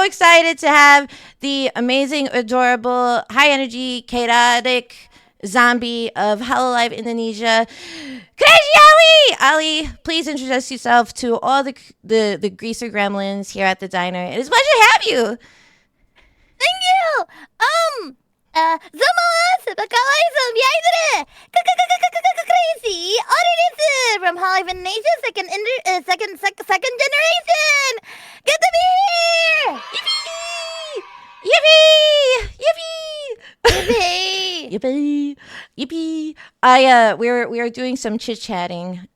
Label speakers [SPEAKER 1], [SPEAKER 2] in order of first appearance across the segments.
[SPEAKER 1] excited to have the amazing, adorable, high energy, chaotic zombie of Hololive Indonesia, Crazy Ali. Ali, please introduce yourself to all the greaser gremlins here at the diner. It is a pleasure to have you.
[SPEAKER 2] Thank you. Zamalas, bakawai som yaidere. Crazy. Audience from Hollywood Nation, second generation. Good to be here.
[SPEAKER 1] Yippee! Yippee!
[SPEAKER 2] Yippee.
[SPEAKER 1] Yippee! Yippee! We were doing some chit chatting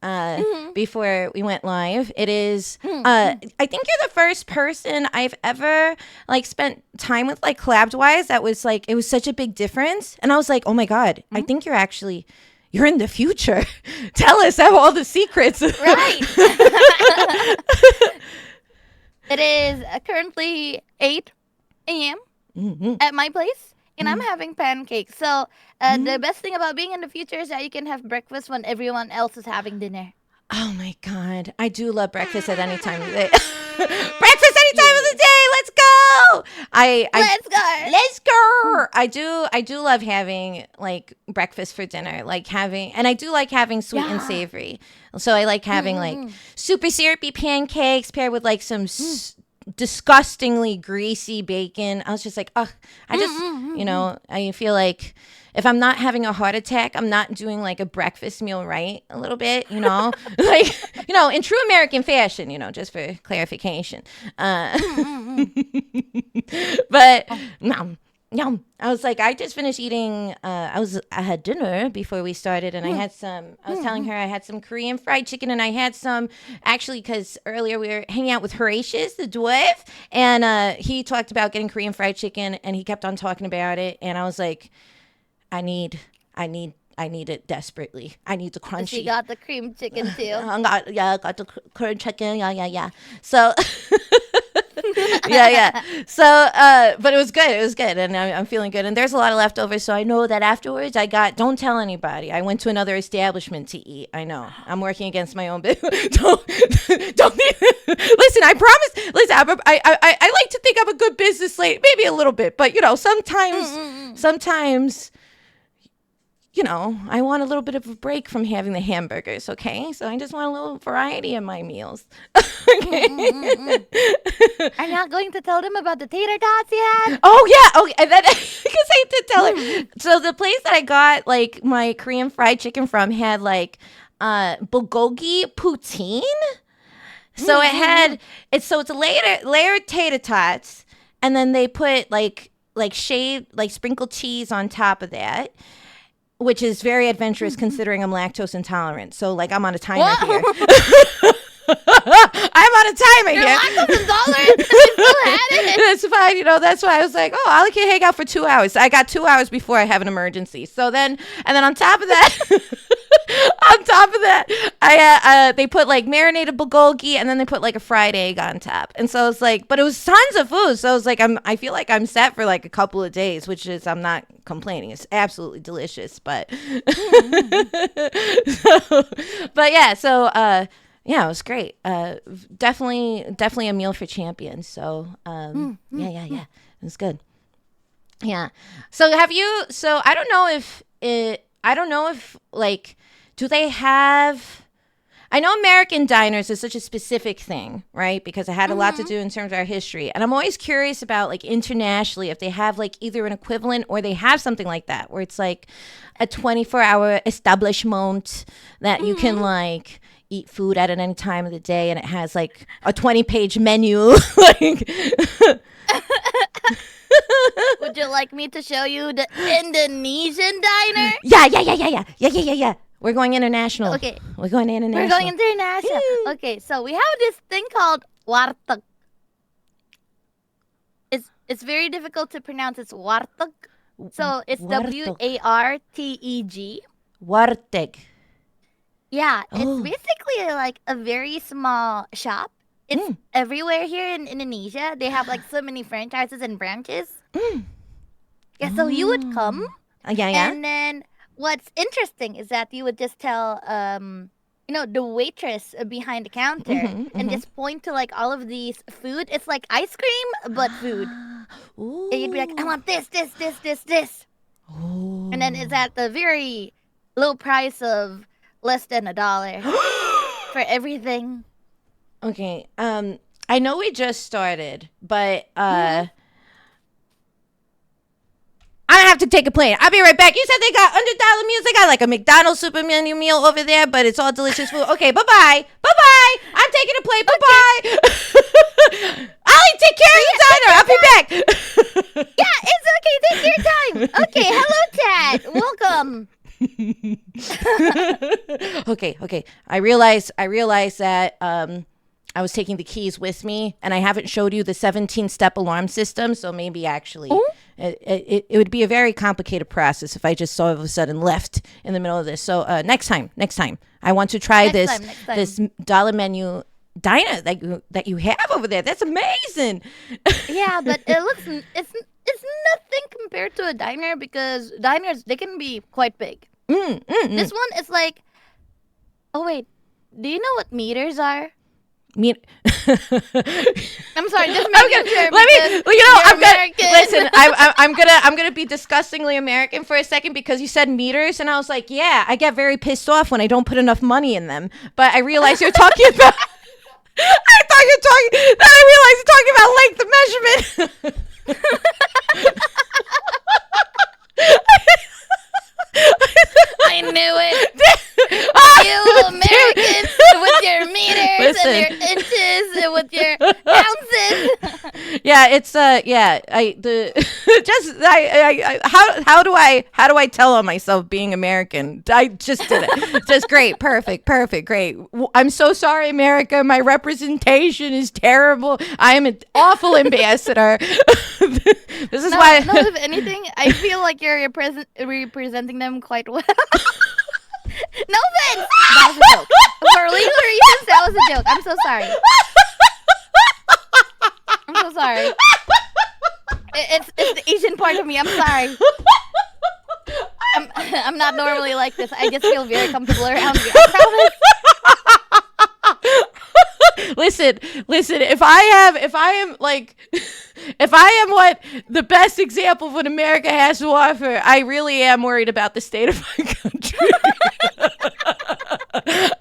[SPEAKER 1] before we went live. It is I think you're the first person I've ever like spent time with like collabed wise that was like it was such a big difference. And I was like, oh my God, I think you're in the future. Tell us all the secrets.
[SPEAKER 2] Right. It is currently 8 a.m. At my place, and I'm having pancakes. So the best thing about being in the future is that you can have breakfast when everyone else is having dinner.
[SPEAKER 1] Oh my God. I do love breakfast at any time of the day. Breakfast any time of the day. Let's go.
[SPEAKER 2] Let's go.
[SPEAKER 1] Let's go. I do love having like breakfast for dinner. And I do like having sweet and savory. So I like having like super syrupy pancakes paired with like some disgustingly greasy bacon. I was just like, I feel like if I'm not having a heart attack, I'm not doing like a breakfast meal right a little bit, like, in true American fashion, just for clarification. But no, I was like, I just finished eating. I had dinner before we started, and I had some. I was telling her I had some Korean fried chicken, and I had some actually because earlier we were hanging out with Horatius, the dwarf, and he talked about getting Korean fried chicken, and he kept on talking about it, and I was like, I need it desperately. I need the crunchy.
[SPEAKER 2] She got the cream chicken too.
[SPEAKER 1] I got the curd chicken. Yeah. So. yeah. So, but it was good. It was good, and I'm feeling good. And there's a lot of leftovers, so I know that afterwards don't tell anybody. I went to another establishment to eat. I know. I'm working against my own business. don't. Listen, I promise. Listen, I like to think I'm a good business lady, maybe a little bit, but sometimes. I want a little bit of a break from having the hamburgers, okay? So I just want a little variety in my meals. Okay.
[SPEAKER 2] I'm not going to tell them about the tater tots yet.
[SPEAKER 1] Oh, yeah. Okay. And then, because I did tell her. So the place that I got, like, my Korean fried chicken from had, like, bulgogi poutine. So it's a layered tater tots. And then they put, like shaved, like, sprinkled cheese on top of that. Which is very adventurous considering I'm lactose intolerant. So, like, I'm on a timer here. I'm on a timer
[SPEAKER 2] You're
[SPEAKER 1] here.
[SPEAKER 2] lactose intolerant. I still had it.
[SPEAKER 1] That's fine. That's why I was like, I can hang out for 2 hours. I got 2 hours before I have an emergency. So then, and then on top of that, they put like marinated bulgogi and then they put like a fried egg on top. And so it's like, but it was tons of food. So I was like, I feel like I'm set for like a couple of days, which is, I'm not complaining. It's absolutely delicious. But, yeah, it was great. Definitely a meal for champions. So, yeah. It was good. Yeah. So I don't know if like, do they have, I know American diners is such a specific thing, right? Because it had a lot to do in terms of our history. And I'm always curious about like internationally, if they have like either an equivalent or they have something like that, where it's like a 24-hour establishment that you can like, eat food at any time of the day, and it has like a 20-page menu. Like,
[SPEAKER 2] would you like me to show you the Indonesian diner?
[SPEAKER 1] Yeah. We're going international.
[SPEAKER 2] Okay.
[SPEAKER 1] We're going international.
[SPEAKER 2] We're going international. Okay, so we have this thing called warteg. It's very difficult to pronounce. It's warteg. So it's Warteg.
[SPEAKER 1] Warteg.
[SPEAKER 2] Yeah, it's basically like a very small shop. It's everywhere here in Indonesia. They have like so many franchises and branches. Yeah, so you would come.
[SPEAKER 1] Yeah.
[SPEAKER 2] And then what's interesting is that you would just tell the waitress behind the counter and just point to like all of these food. It's like ice cream but food.
[SPEAKER 1] Ooh.
[SPEAKER 2] And you'd be like, I want this, this, this, this, this.
[SPEAKER 1] Ooh.
[SPEAKER 2] And then it's at the very low price of less than $1 for everything.
[SPEAKER 1] Okay. I know we just started, but I have to take a plane. I'll be right back. You said they got $100 meals. They got like a McDonald's super menu meal over there, but it's all delicious food. Okay, bye-bye. Bye-bye. I'm taking a plane. Bye-bye. Ollie, take care of your diner. I'll be back.
[SPEAKER 2] Yeah, it's okay. Take your time. Okay, hello, Tad. Welcome.
[SPEAKER 1] Okay. I realize that I was taking the keys with me, and I haven't showed you the 17-step alarm system, so maybe actually it would be a very complicated process if I just all of a sudden left in the middle of this. So next time, I want to try
[SPEAKER 2] Next time.
[SPEAKER 1] this dollar menu diner that you have over there. That's amazing.
[SPEAKER 2] Yeah, but it's nothing compared to a diner because diners, they can be quite big. This one is like, oh wait, do you know what meters are? I'm sorry, just making sure.
[SPEAKER 1] I'm gonna be disgustingly American for a second because you said meters, and I was like, yeah, I get very pissed off when I don't put enough money in them. But I realized you're talking about. I realized you're talking about length of measurement.
[SPEAKER 2] I knew it. You Americans with your meters and your inches and with your ounces.
[SPEAKER 1] Yeah, it's how do I tell on myself being American? I just did it. Just great, perfect, great. I'm so sorry, America. My representation is terrible. I am an awful ambassador. This is why.
[SPEAKER 2] No, if anything, I feel like you're representing them quite well. No offense. That was a joke. For legal reasons, that was a joke. I'm so sorry. It's the Asian part of me. I'm sorry. I'm not normally like this. I just feel very comfortable around you. I promise.
[SPEAKER 1] Listen. If I am what the best example of what America has to offer, I really am worried about the state of my country.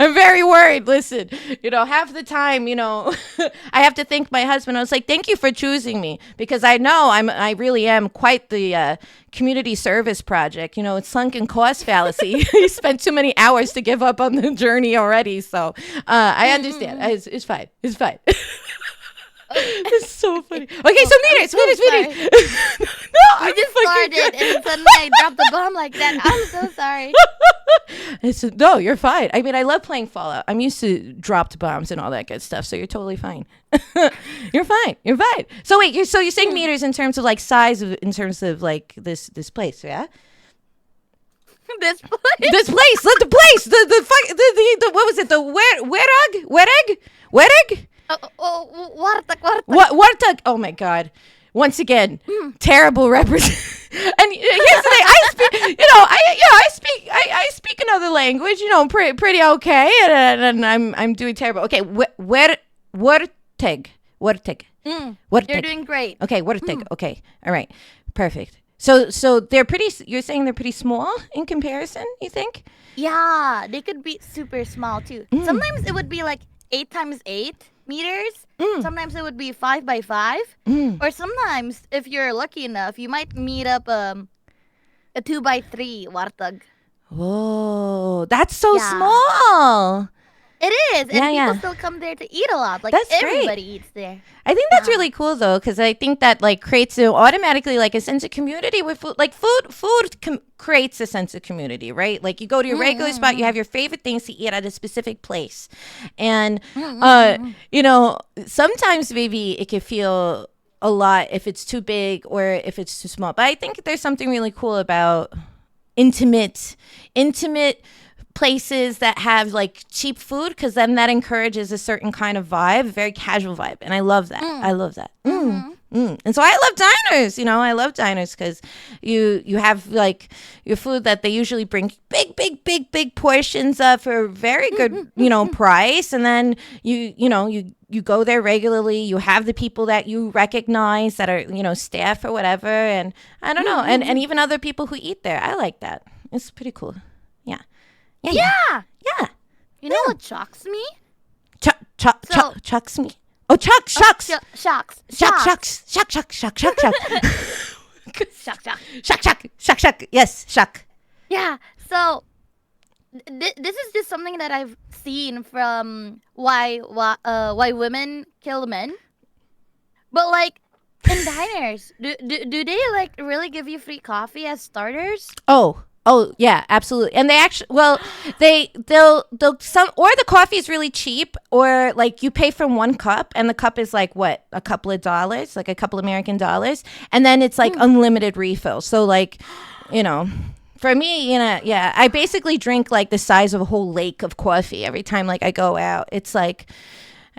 [SPEAKER 1] I'm very worried. Listen, half the time, I have to thank my husband. I was like, thank you for choosing me because I know I really am quite the community service project. It's sunken cost fallacy. You spent too many hours to give up on the journey already. So I understand. It's fine. It's so funny. Okay, so meters. No,
[SPEAKER 2] I just started and suddenly I dropped the bomb like that. I'm so sorry.
[SPEAKER 1] No, you're fine. I mean, I love playing Fallout. I'm used to dropped bombs and all that good stuff, so you're totally fine. You're fine. So wait, you're saying meters in terms of like size, in terms of like this place, yeah?
[SPEAKER 2] This place.
[SPEAKER 1] The place. The what was it? The Wereg?
[SPEAKER 2] Warteg.
[SPEAKER 1] Warteg. Oh my God. Once again, terrible represent. And here's the thing: I speak another language. Pretty okay, and I'm doing terrible. Okay, Warteg.
[SPEAKER 2] You're doing great.
[SPEAKER 1] Okay, Warteg. Okay, all right, perfect. So they're pretty. You're saying they're pretty small in comparison. You think?
[SPEAKER 2] Yeah, they could be super small too. Sometimes it would be like 8x8 meters. Sometimes it would be 5x5. Or sometimes, if you're lucky enough, you might meet up a 2x3 warteg.
[SPEAKER 1] Whoa, that's so small.
[SPEAKER 2] It is, and people still come there to eat a lot. Like,
[SPEAKER 1] that's
[SPEAKER 2] everybody
[SPEAKER 1] great.
[SPEAKER 2] eats there.
[SPEAKER 1] I think that's really cool though, because I think that like creates automatically like a sense of community with food. Like food creates a sense of community, right? Like you go to your regular spot, you have your favorite things to eat at a specific place, and sometimes maybe it can feel a lot if it's too big or if it's too small. But I think there's something really cool about intimate places that have like cheap food, because then that encourages a certain kind of vibe, very casual vibe, and I love that. And so I love diners. I love diners because you have like your food that they usually bring big portions of for a very good price, and then you go there regularly. You have the people that you recognize that are staff or whatever, and I don't know, and even other people who eat there. I like that. It's pretty cool. Yeah.
[SPEAKER 2] You know what shocks me?
[SPEAKER 1] Chucks me. Oh, shucks.
[SPEAKER 2] Shocks.
[SPEAKER 1] Shuck. Yes, shuck.
[SPEAKER 2] Yeah. So this is just something that I've seen from why women kill men. But like in diners, do they like really give you free coffee as starters?
[SPEAKER 1] Oh yeah, absolutely. And they actually, they'll some, or the coffee is really cheap, or like you pay for one cup, and the cup is like what, a couple of dollars, like a couple American dollars, and then it's like unlimited refill. So like, for me, I basically drink like the size of a whole lake of coffee every time like I go out. It's like,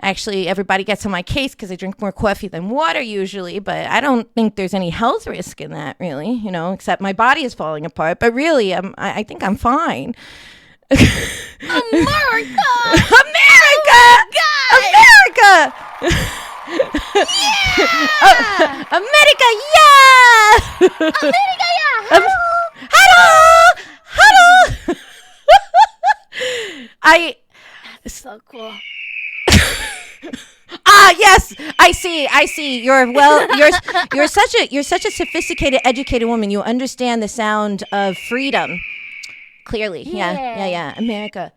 [SPEAKER 1] actually, everybody gets on my case because I drink more coffee than water usually, but I don't think there's any health risk in that, really, except my body is falling apart. But really, I think I'm fine.
[SPEAKER 2] America!
[SPEAKER 1] America!
[SPEAKER 2] Yeah!
[SPEAKER 1] America, yeah!
[SPEAKER 2] America, yeah!
[SPEAKER 1] Hello!
[SPEAKER 2] That's so cool.
[SPEAKER 1] Yes, I see. You're such a sophisticated, educated woman. You understand the sound of freedom. Clearly. Yeah. America.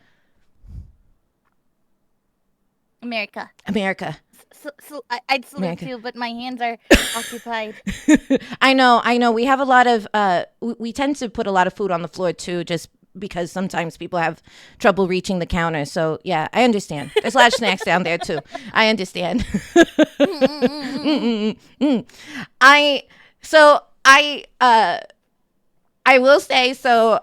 [SPEAKER 2] So I'd salute you, but my hands are occupied.
[SPEAKER 1] I know. We have a lot of we tend to put a lot of food on the floor too, just because sometimes people have trouble reaching the counter. So yeah, I understand. There's a lot of snacks down there too. I understand. I will say, so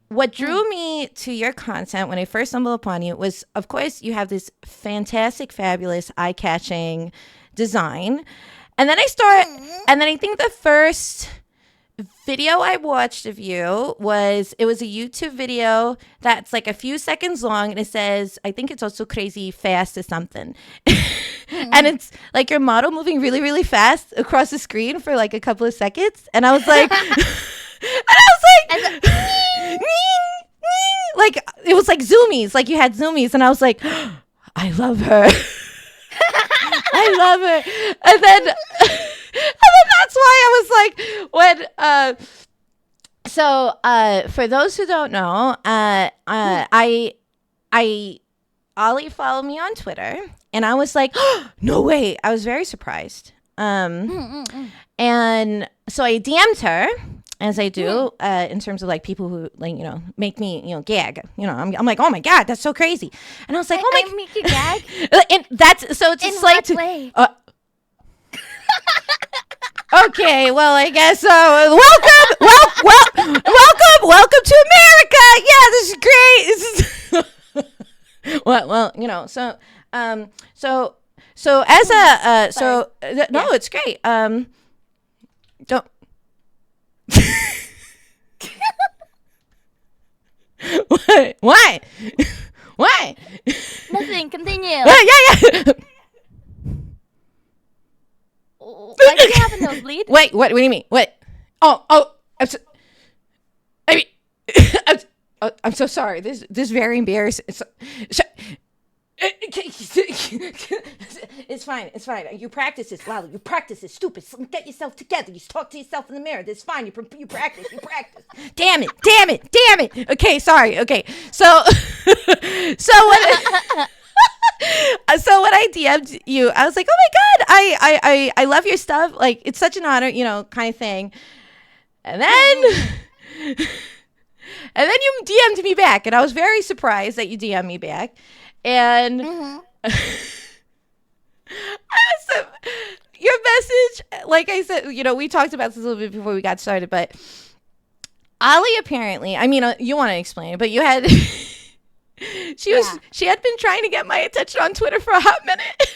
[SPEAKER 1] what drew me to your content when I first stumbled upon you was, of course, you have this fantastic, fabulous, eye-catching design. And then I think the first video I watched of you was a YouTube video that's like a few seconds long, and it says, I think it's also crazy fast or something. And it's like your model moving really, really fast across the screen for like a couple of seconds. And I was like, like it was like zoomies, like you had zoomies, and I was like, I love her. I love her. And then that's why I was like, for those who don't know, Ollie followed me on Twitter, and I was like, oh, no way. I was very surprised. And so I DM'd her, as I do, in terms of like people who like, make me, gag. I'm like, oh my God, that's so crazy. And I was like, oh my,
[SPEAKER 2] make you gag?
[SPEAKER 1] And that's, so it's
[SPEAKER 2] In
[SPEAKER 1] just like,
[SPEAKER 2] what way?
[SPEAKER 1] Okay, well, I guess welcome to America. Yeah, this is great. Well, so as a no, it's great. Don't. What?
[SPEAKER 2] Nothing. Continue.
[SPEAKER 1] Yeah.
[SPEAKER 2] Why do you have a nosebleed?
[SPEAKER 1] Wait, what do you mean? What? Oh, I'm so sorry. This is very embarrassing. It's fine. You practice this, Lalo. You practice this. Stupid. Get yourself together. You talk to yourself in the mirror. That's fine. You practice. Damn it. Okay, sorry. Okay, so when I DM'd you, I was like, oh my God, I love your stuff. Like, it's such an honor, kind of thing. And then you DM'd me back, and I was very surprised that you DM'd me back. And your message, like I said, we talked about this a little bit before we got started, but Ollie apparently, I mean, you want to explain it, but you had, she had been trying to get my attention on Twitter for a hot minute.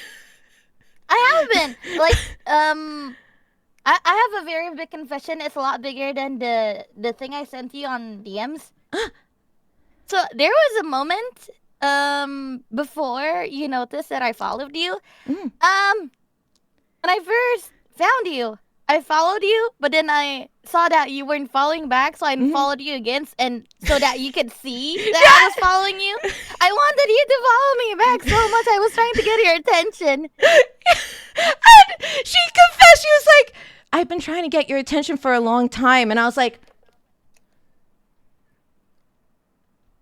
[SPEAKER 2] I have been. Like, I have a very big confession. It's a lot bigger than the thing I sent you on DMs. So there was a moment before you noticed that I followed you.
[SPEAKER 1] Mm.
[SPEAKER 2] When I first found you, I followed you, but then I saw that you weren't following back, so I unfollowed you again, and so that you could see that I was following you. I wanted you to follow me back so much. I was trying to get your attention.
[SPEAKER 1] And she confessed. She was like, I've been trying to get your attention for a long time. And I was like,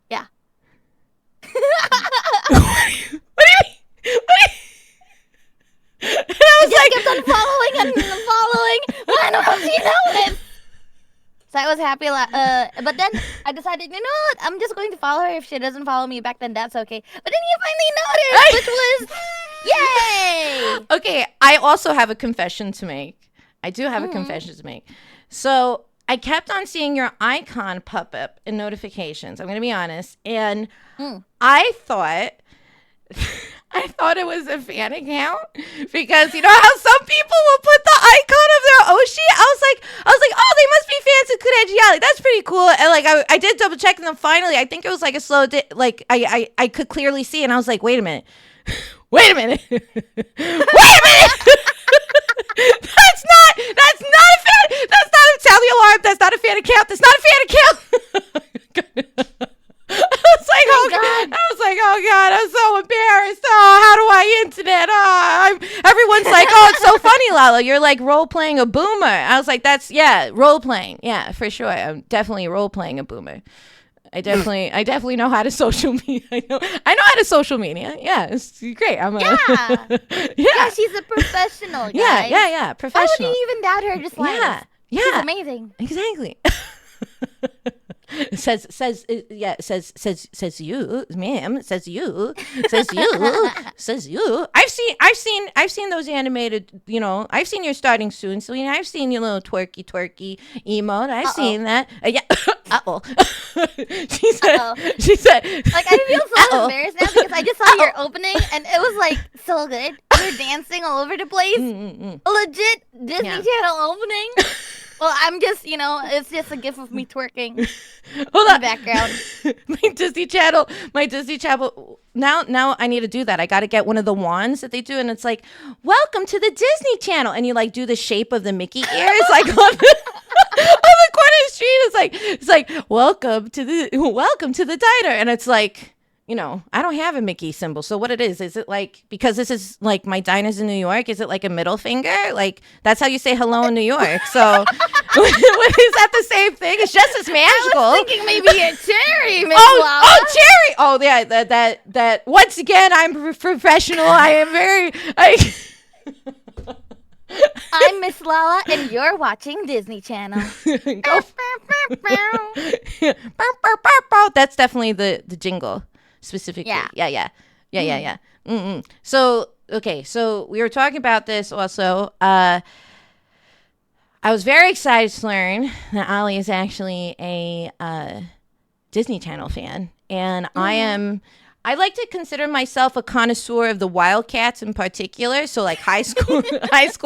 [SPEAKER 2] Yeah.
[SPEAKER 1] what do you mean? And I was like,
[SPEAKER 2] kept on following and following. Why don't you know it? So I was happy, but then I decided, you know what? I'm just going to follow her. If she doesn't follow me back, then that's okay. But then you finally noticed, which was, yay!
[SPEAKER 1] Okay, I also have a confession to make. I do have a confession to make. So I kept on seeing your icon pop up in notifications. I'm going to be honest. And I thought it was a fan account because you know how some people will put the icon of their Oshi. I was like, oh, they must be fans of Kureji. Like that's pretty cool. And like I did double check, and then finally, I think it was like a slow like I could clearly see, and I was like, wait a minute. Wait a minute. That's not a fan. That's not a tally alarm. That's not a fan account. That's not a fan account. I was like, oh God, I'm so embarrassed. Oh, how do I internet? Everyone's like, oh, it's so funny, Lala. You're like role playing a boomer. I was like, role playing. Yeah, for sure. I'm definitely role playing a boomer. I definitely know how to social media. I know how to social media. Yeah, it's great.
[SPEAKER 2] Yeah, she's a professional, guys.
[SPEAKER 1] Yeah, professional.
[SPEAKER 2] Why would you even doubt her? Just like, she's amazing.
[SPEAKER 1] Exactly. says you, ma'am. Says you. I've seen those animated. You know, I've seen your starting soon. So I've seen your little twerky emote. I've seen that. Yeah. Uh-oh. She said.
[SPEAKER 2] Like I feel so embarrassed now because I just saw your opening and it was like so good. You're dancing all over the place. Legit Disney Channel opening. Well, I'm just, it's just a gif of me twerking in the background.
[SPEAKER 1] My Disney Channel. Now I need to do that. I got to get one of the wands that they do, and it's like, "Welcome to the Disney Channel," and you like do the shape of the Mickey ears, like on the corner of the street. It's like, "Welcome to the diner," and it's like. I don't have a Mickey symbol. So what it is it like, because this is like my diners in New York, is it like a middle finger? Like that's how you say hello in New York. So is that the same thing? It's just as magical.
[SPEAKER 2] I was thinking maybe a cherry, Miss Lala.
[SPEAKER 1] Oh, cherry. Oh, yeah, that once again, I'm professional. I am very,
[SPEAKER 2] I'm Miss Lala, and you're watching Disney Channel.
[SPEAKER 1] That's definitely the jingle. Specifically. Yeah. So, okay. So we were talking about this also. I was very excited to learn that Ali is actually a Disney Channel fan. And I like to consider myself a connoisseur of the Wildcats in particular. So like high school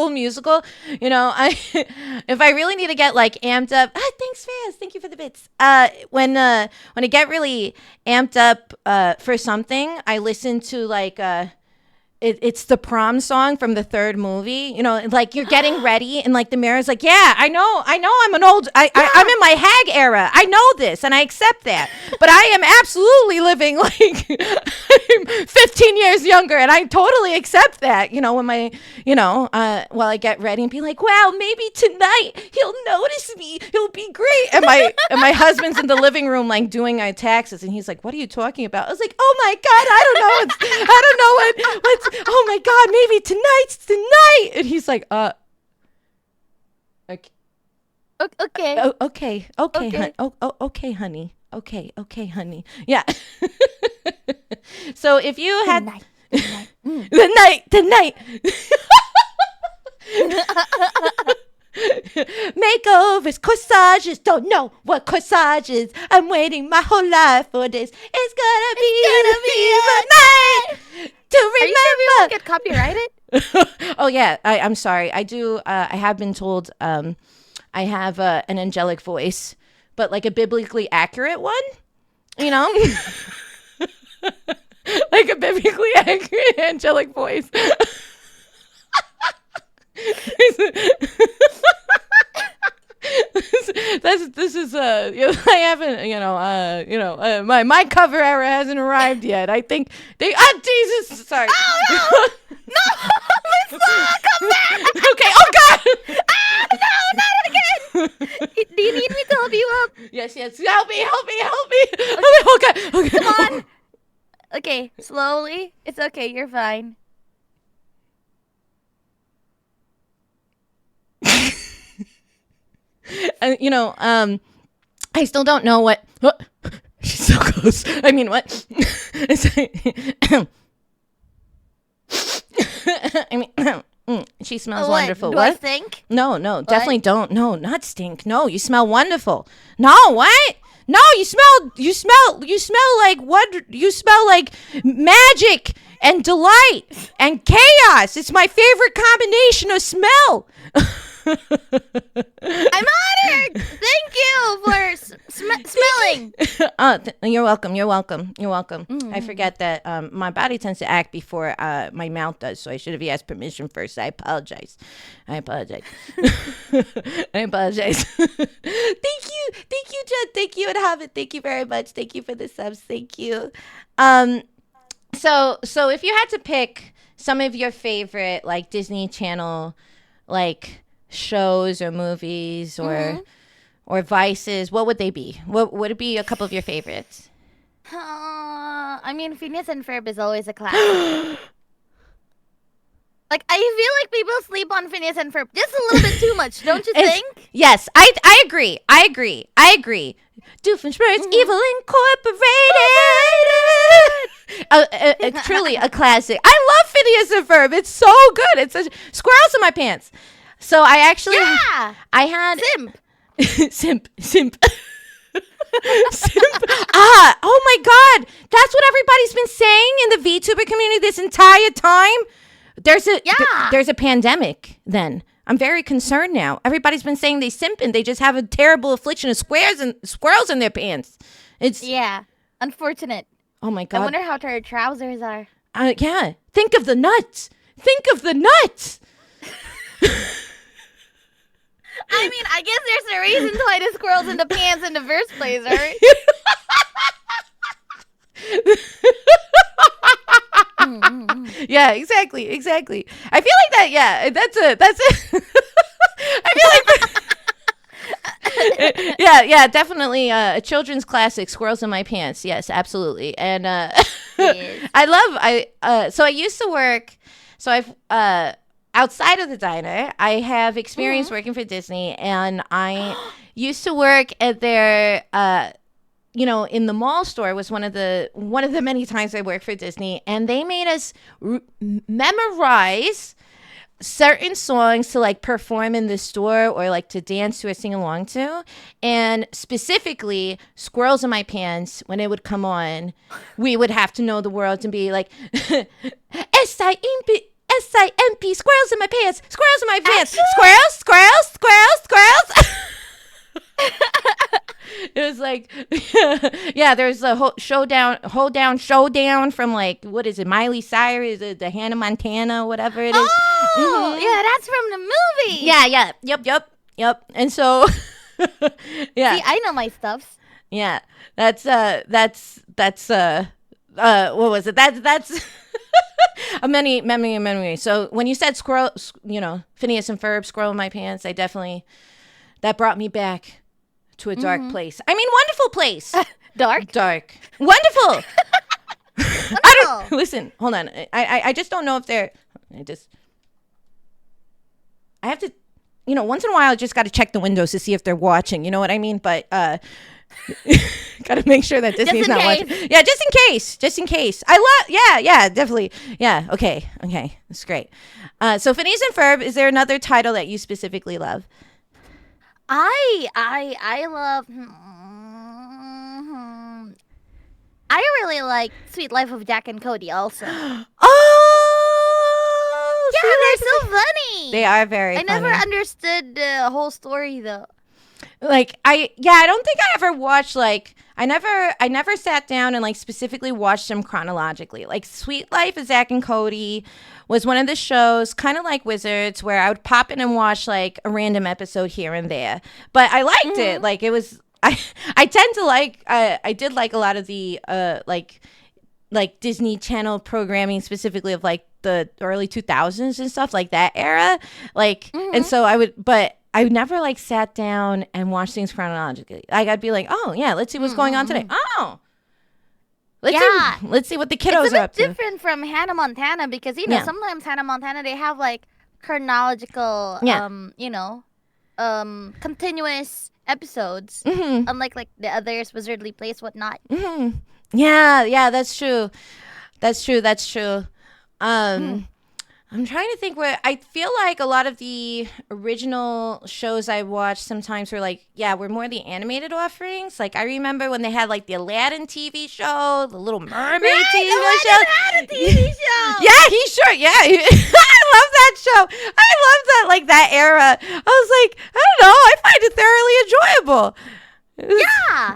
[SPEAKER 1] musical, if I really need to get like amped up, thanks Faz, thank you for the bits. When I get really amped up for something, I listen to like it's the prom song from the third movie. Like you're getting ready and like the mirror's like, yeah, I know I'm an old, I'm in my hag era. I know this and I accept that. But I am absolutely living like I'm 15 years younger and I totally accept that. When my, while I get ready and be like, wow, maybe tonight he'll notice me. He'll be great. And my husband's in the living room like doing our taxes and he's like, what are you talking about? I was like, oh my God, I don't know what's oh my God, maybe tonight's tonight. And he's like, okay. Okay, okay, honey. Okay, honey. Yeah. So if you had the night. Makeovers, corsages, don't know what corsages. I'm waiting my whole life for this. It's gonna be the night.
[SPEAKER 2] Are you sure we won't get copyrighted?
[SPEAKER 1] Oh yeah, I'm sorry. I do. I have been told I have an angelic voice, but like a biblically accurate one. You know, like a biblically accurate angelic voice. This is I haven't my cover era hasn't arrived yet. I think they Jesus, sorry.
[SPEAKER 2] Oh no, no, come back.
[SPEAKER 1] Okay, oh god.
[SPEAKER 2] No, not again. Do you need me to help you up?
[SPEAKER 1] Yes, help me. Oh god, okay.
[SPEAKER 2] Come on. Okay, slowly. It's okay, you're fine.
[SPEAKER 1] I still don't know what. She's so close. I mean, what? I mean, she smells wonderful.
[SPEAKER 2] Do
[SPEAKER 1] What?
[SPEAKER 2] I stink?
[SPEAKER 1] No, definitely don't. No, not stink. No, you smell wonderful. No, what? No, you smell like what? You smell like magic and delight and chaos. It's my favorite combination of smell.
[SPEAKER 2] I'm honored. Thank you for smelling.
[SPEAKER 1] You're welcome. I forget that my body tends to act before my mouth does, so I should have asked permission first. I apologize. Thank you. Jen. Thank you, and have it. Thank you very much. Thank you for the subs. Thank you. So if you had to pick some of your favorite like Disney Channel like shows or movies or vices, what would they be? What would it be? A couple of your favorites?
[SPEAKER 2] I mean, Phineas and Ferb is always a classic. Like, I feel like people sleep on Phineas and Ferb just a little bit too much, don't you think?
[SPEAKER 1] Yes, I agree. Doofenshmirtz Evil Incorporated. Truly a classic. I love Phineas and Ferb. It's so good. It's squirrels in my pants. So I actually,
[SPEAKER 2] yeah,
[SPEAKER 1] I had
[SPEAKER 2] simp.
[SPEAKER 1] Simp. Oh my God. That's what everybody's been saying in the VTuber community this entire time. There's a pandemic then. I'm very concerned now. Everybody's been saying they simp and they just have a terrible affliction of squirrels in their pants. It's
[SPEAKER 2] unfortunate.
[SPEAKER 1] Oh my God.
[SPEAKER 2] I wonder how their trousers are.
[SPEAKER 1] Yeah. Think of the nuts.
[SPEAKER 2] I mean, I guess there's a reason why the squirrel's in the pants in the first place, right?
[SPEAKER 1] Yeah, exactly. I feel like that. Yeah, that's it. I feel like, yeah, definitely a children's classic, Squirrels in My Pants. Yes, absolutely. And so I used to work. So I've outside of the diner, I have experience working for Disney, and I used to work at their in the mall store was one of the many times I worked for Disney, and they made us memorize certain songs to like perform in the store or like to dance to or sing along to. And specifically Squirrels in My Pants, when it would come on, we would have to know the words and be like S-I-M-P, squirrels in my pants, squirrels in my pants, squirrels. It was like, yeah, there's a whole showdown from like, what is it, Miley Cyrus, the Hannah Montana, whatever it is.
[SPEAKER 2] Oh, yeah, that's from the movie.
[SPEAKER 1] Yeah, yep. And so, yeah.
[SPEAKER 2] See, I know my stuffs.
[SPEAKER 1] Yeah, that's what was it? That's a memory. So when you said Phineas and Ferb, Squirrel in My Pants, that brought me back to a dark place. I mean, wonderful place.
[SPEAKER 2] Dark.
[SPEAKER 1] Wonderful. Listen, hold on. I just don't know if I have to, once in a while, I just got to check the windows to see if they're watching. You know what I mean? But, got to make sure that Disney's not watching. Yeah, just in case. Yeah, definitely. Yeah, okay. That's great. So Phineas and Ferb, is there another title that you specifically love?
[SPEAKER 2] I love. I really like Sweet Life of Jack and Cody also.
[SPEAKER 1] Oh,
[SPEAKER 2] Yeah,
[SPEAKER 1] see,
[SPEAKER 2] they're so funny.
[SPEAKER 1] they are very
[SPEAKER 2] I
[SPEAKER 1] funny.
[SPEAKER 2] never understood the whole story though.
[SPEAKER 1] Like I don't think I ever watched like I never sat down and like specifically watched them chronologically. Like Sweet Life of Zack and Cody was one of the shows, kind of like Wizards, where I would pop in and watch like a random episode here and there. But I liked it. Like it was I tend to like I did like a lot of the like Disney Channel programming, specifically of like the early 2000s and stuff, like that era. Like and so I never like sat down and watched things chronologically. Like I'd be like, oh yeah, let's see what's going on today. Oh, let's see what the kiddos
[SPEAKER 2] It's
[SPEAKER 1] are
[SPEAKER 2] a
[SPEAKER 1] up
[SPEAKER 2] bit
[SPEAKER 1] to.
[SPEAKER 2] different from Hannah Montana because you know
[SPEAKER 1] Yeah.
[SPEAKER 2] sometimes Hannah Montana they have like chronological
[SPEAKER 1] Yeah.
[SPEAKER 2] continuous episodes,
[SPEAKER 1] Mm-hmm.
[SPEAKER 2] unlike like the others, Wizardly Place, whatnot.
[SPEAKER 1] Mm-hmm. Yeah, that's true. That's true. I'm trying to think where I feel like a lot of the original shows I watched sometimes were like, were more the animated offerings. Like I remember when they had like the Aladdin TV show, the Little Mermaid TV show.
[SPEAKER 2] Had a TV show.
[SPEAKER 1] Yeah, he sure. Yeah, I love that show. I love that, like that era. I was like, I don't know. I find it thoroughly enjoyable.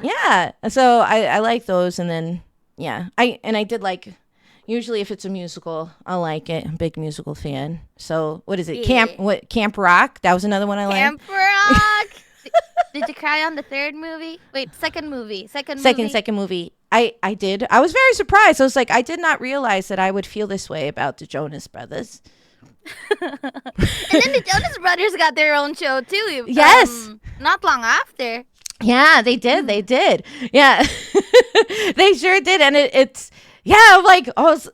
[SPEAKER 1] Yeah. So I like those, and then I did like. Usually, if it's a musical, I like it. I'm a big musical fan. So, what is it? Camp Rock? That was another one I liked.
[SPEAKER 2] Camp Rock. Did you cry on the third movie? Wait, second movie. Second
[SPEAKER 1] movie. I did. I was very surprised. I was like, I did not realize that I would feel this way about the Jonas Brothers.
[SPEAKER 2] And then the Jonas Brothers got their own show too.
[SPEAKER 1] Yes.
[SPEAKER 2] Not long after.
[SPEAKER 1] Yeah, they did. They did. Yeah, they sure did. And it's. Yeah, like I was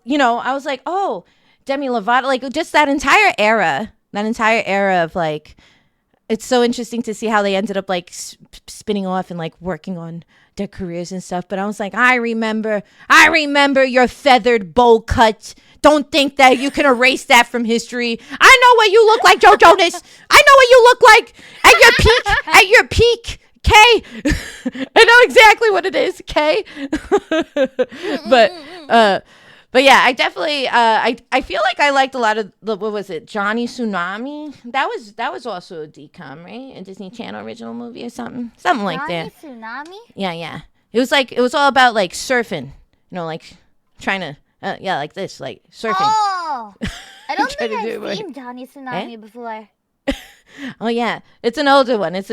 [SPEAKER 1] like, oh, Demi Lovato, like just that entire era of like, it's so interesting to see how they ended up like spinning off and like working on their careers and stuff. But I was like, I remember your feathered bowl cut. Don't think that you can erase that from history. I know what you look like, Joe Jonas. I know what you look like at your peak. Kay, I know exactly what it is, Kay. But yeah, I definitely I feel like I liked a lot of what was it, Johnny Tsunami? That was also a DCOM, right? A Disney Channel original movie or something like that.
[SPEAKER 2] Johnny Tsunami?
[SPEAKER 1] Yeah. It was all about like surfing, like trying to like this, like surfing.
[SPEAKER 2] Oh, I don't
[SPEAKER 1] Trying
[SPEAKER 2] think
[SPEAKER 1] to do
[SPEAKER 2] I've
[SPEAKER 1] it.
[SPEAKER 2] seen Johnny Tsunami before.
[SPEAKER 1] Oh yeah, it's an older one. I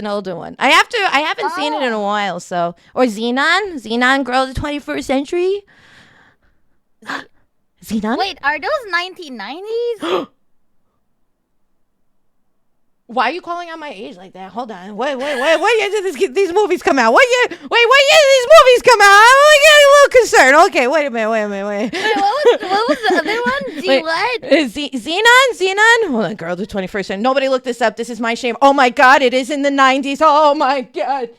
[SPEAKER 1] haven't seen it in a while. So, or Xenon, Girl of the 21st Century. Xenon.
[SPEAKER 2] Wait, are those 1990s?
[SPEAKER 1] Why are you calling out my age like that? Hold on. What year did these movies come out? What year did these movies come out? I'm getting a little concerned. Okay, wait a minute.
[SPEAKER 2] Wait, what was the other one?
[SPEAKER 1] Wait,
[SPEAKER 2] what?
[SPEAKER 1] Xenon? Hold on, Girl of the 21st Century. Nobody looked this up. This is my shame. Oh my God, it is in the 90s. Oh my God.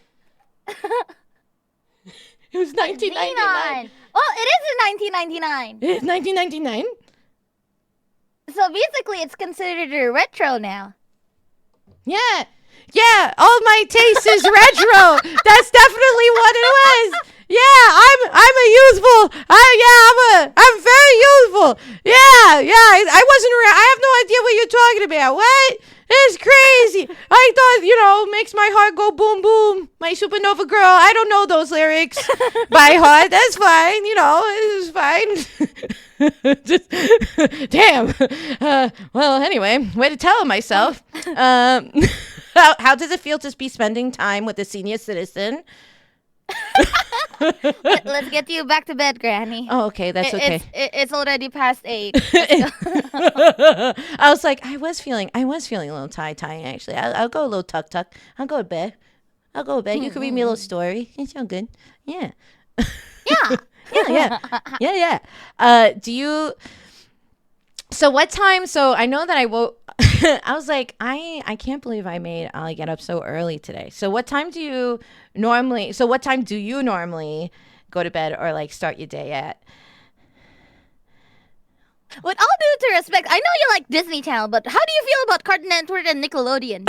[SPEAKER 1] It was 1999.
[SPEAKER 2] Xenon. Oh, it is in 1999.
[SPEAKER 1] It is 1999?
[SPEAKER 2] So basically, it's considered a retro now.
[SPEAKER 1] Yeah, all my taste is retro. That's definitely what it was. Yeah, I'm a youthful. I'm very youthful. Yeah. I wasn't. I have no idea what you're talking about. What? It's crazy. I thought, makes my heart go boom boom. My supernova girl. I don't know those lyrics by heart. That's fine. It's fine. Just, damn. Well, anyway, way to tell myself. How does it feel to be spending time with a senior citizen?
[SPEAKER 2] Let's get you back to bed, Granny.
[SPEAKER 1] Oh, okay, that's okay.
[SPEAKER 2] It's already past 8.
[SPEAKER 1] I was like, I was feeling a little tie actually. I'll go a little tuck. I'll go to bed. You can read me a little story. It's all good. Yeah.
[SPEAKER 2] Yeah.
[SPEAKER 1] Yeah. Do you? So what time? So I know that I woke. I was like, I can't believe I made Ollie get up so early today. So what time do you normally go to bed or like start your day at?
[SPEAKER 2] With all due to respect, I know you like Disney Channel, but how do you feel about Cartoon Network and Nickelodeon?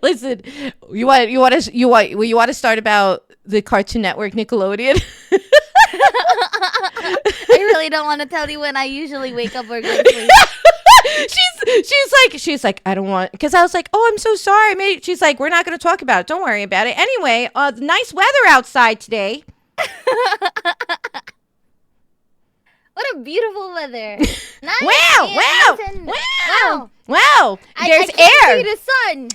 [SPEAKER 1] Listen, you want to start about the Cartoon Network Nickelodeon.
[SPEAKER 2] I really don't want to tell you when I usually wake up or go to sleep.
[SPEAKER 1] she's like I don't want, because I was like, oh, I'm so sorry. She's like, we're not going to talk about it. Don't worry about it. Anyway, nice weather outside today.
[SPEAKER 2] What a beautiful weather. Nice.
[SPEAKER 1] Wow. There's
[SPEAKER 2] I can't
[SPEAKER 1] air.
[SPEAKER 2] see the sun.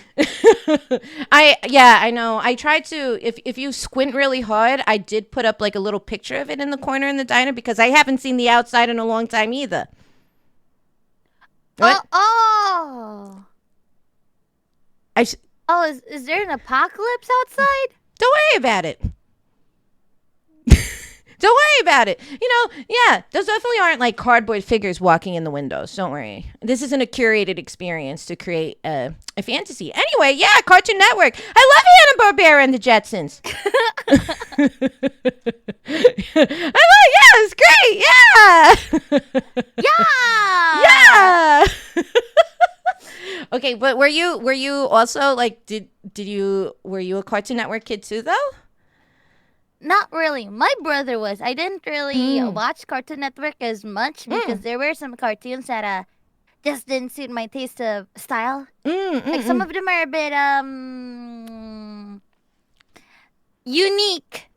[SPEAKER 1] I know. I tried to, if you squint really hard, I did put up like a little picture of it in the corner in the diner, because I haven't seen the outside in a long time either. What?
[SPEAKER 2] Oh. Is there an apocalypse outside?
[SPEAKER 1] Don't worry about it. Don't worry about it. Yeah, those definitely aren't like cardboard figures walking in the windows. Don't worry. This isn't a curated experience to create a fantasy. Anyway, yeah, Cartoon Network. I love Hanna-Barbera and the Jetsons. Yeah, it's great. Yeah. Yeah. Okay, but were you also like, were you a Cartoon Network kid too, though?
[SPEAKER 2] Not really. My brother was. I didn't really watch Cartoon Network as much because there were some cartoons that just didn't suit my taste of style. Like some of them are a bit unique,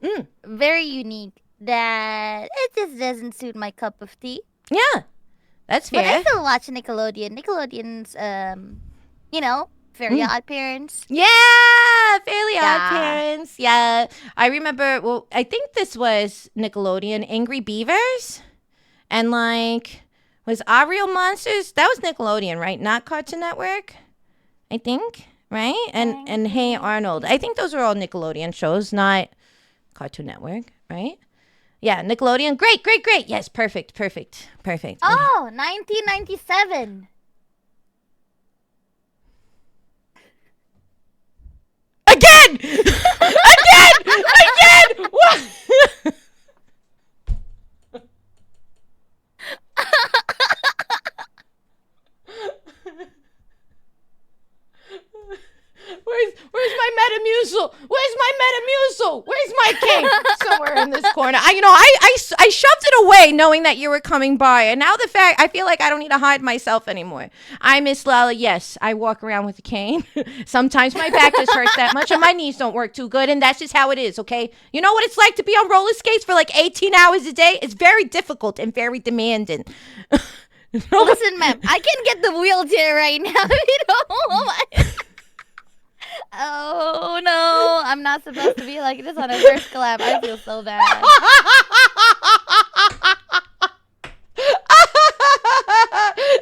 [SPEAKER 2] very unique. That it just doesn't suit my cup of tea.
[SPEAKER 1] Yeah, that's fair.
[SPEAKER 2] But I still watch Nickelodeon. Nickelodeon's, Fairly Odd Parents.
[SPEAKER 1] Yeah, Fairly Odd Parents. Yeah, I remember. Well, I think this was Nickelodeon. Angry Beavers, and like, was Our Real Monsters? That was Nickelodeon, right? Not Cartoon Network, I think. Right? And Hey Arnold. I think those were all Nickelodeon shows, not Cartoon Network, right? Yeah, Nickelodeon. Great. Yes, perfect.
[SPEAKER 2] Oh, 1997.
[SPEAKER 1] Again! What? Where's my Metamucil? Where's my king? Somewhere in this corner. I shoved it away knowing that you were coming by, and now I feel like I don't need to hide myself anymore. I miss Lala. Yes, I walk around with a cane. Sometimes my back just hurts that much and my knees don't work too good, and that's just how it is, okay? You know what it's like to be on roller skates for like 18 hours a day? It's very difficult and very demanding.
[SPEAKER 2] Listen, ma'am, I can get the wheelchair right now if you don't want. Oh no, I'm not supposed to be like this on a first collab. I feel so bad.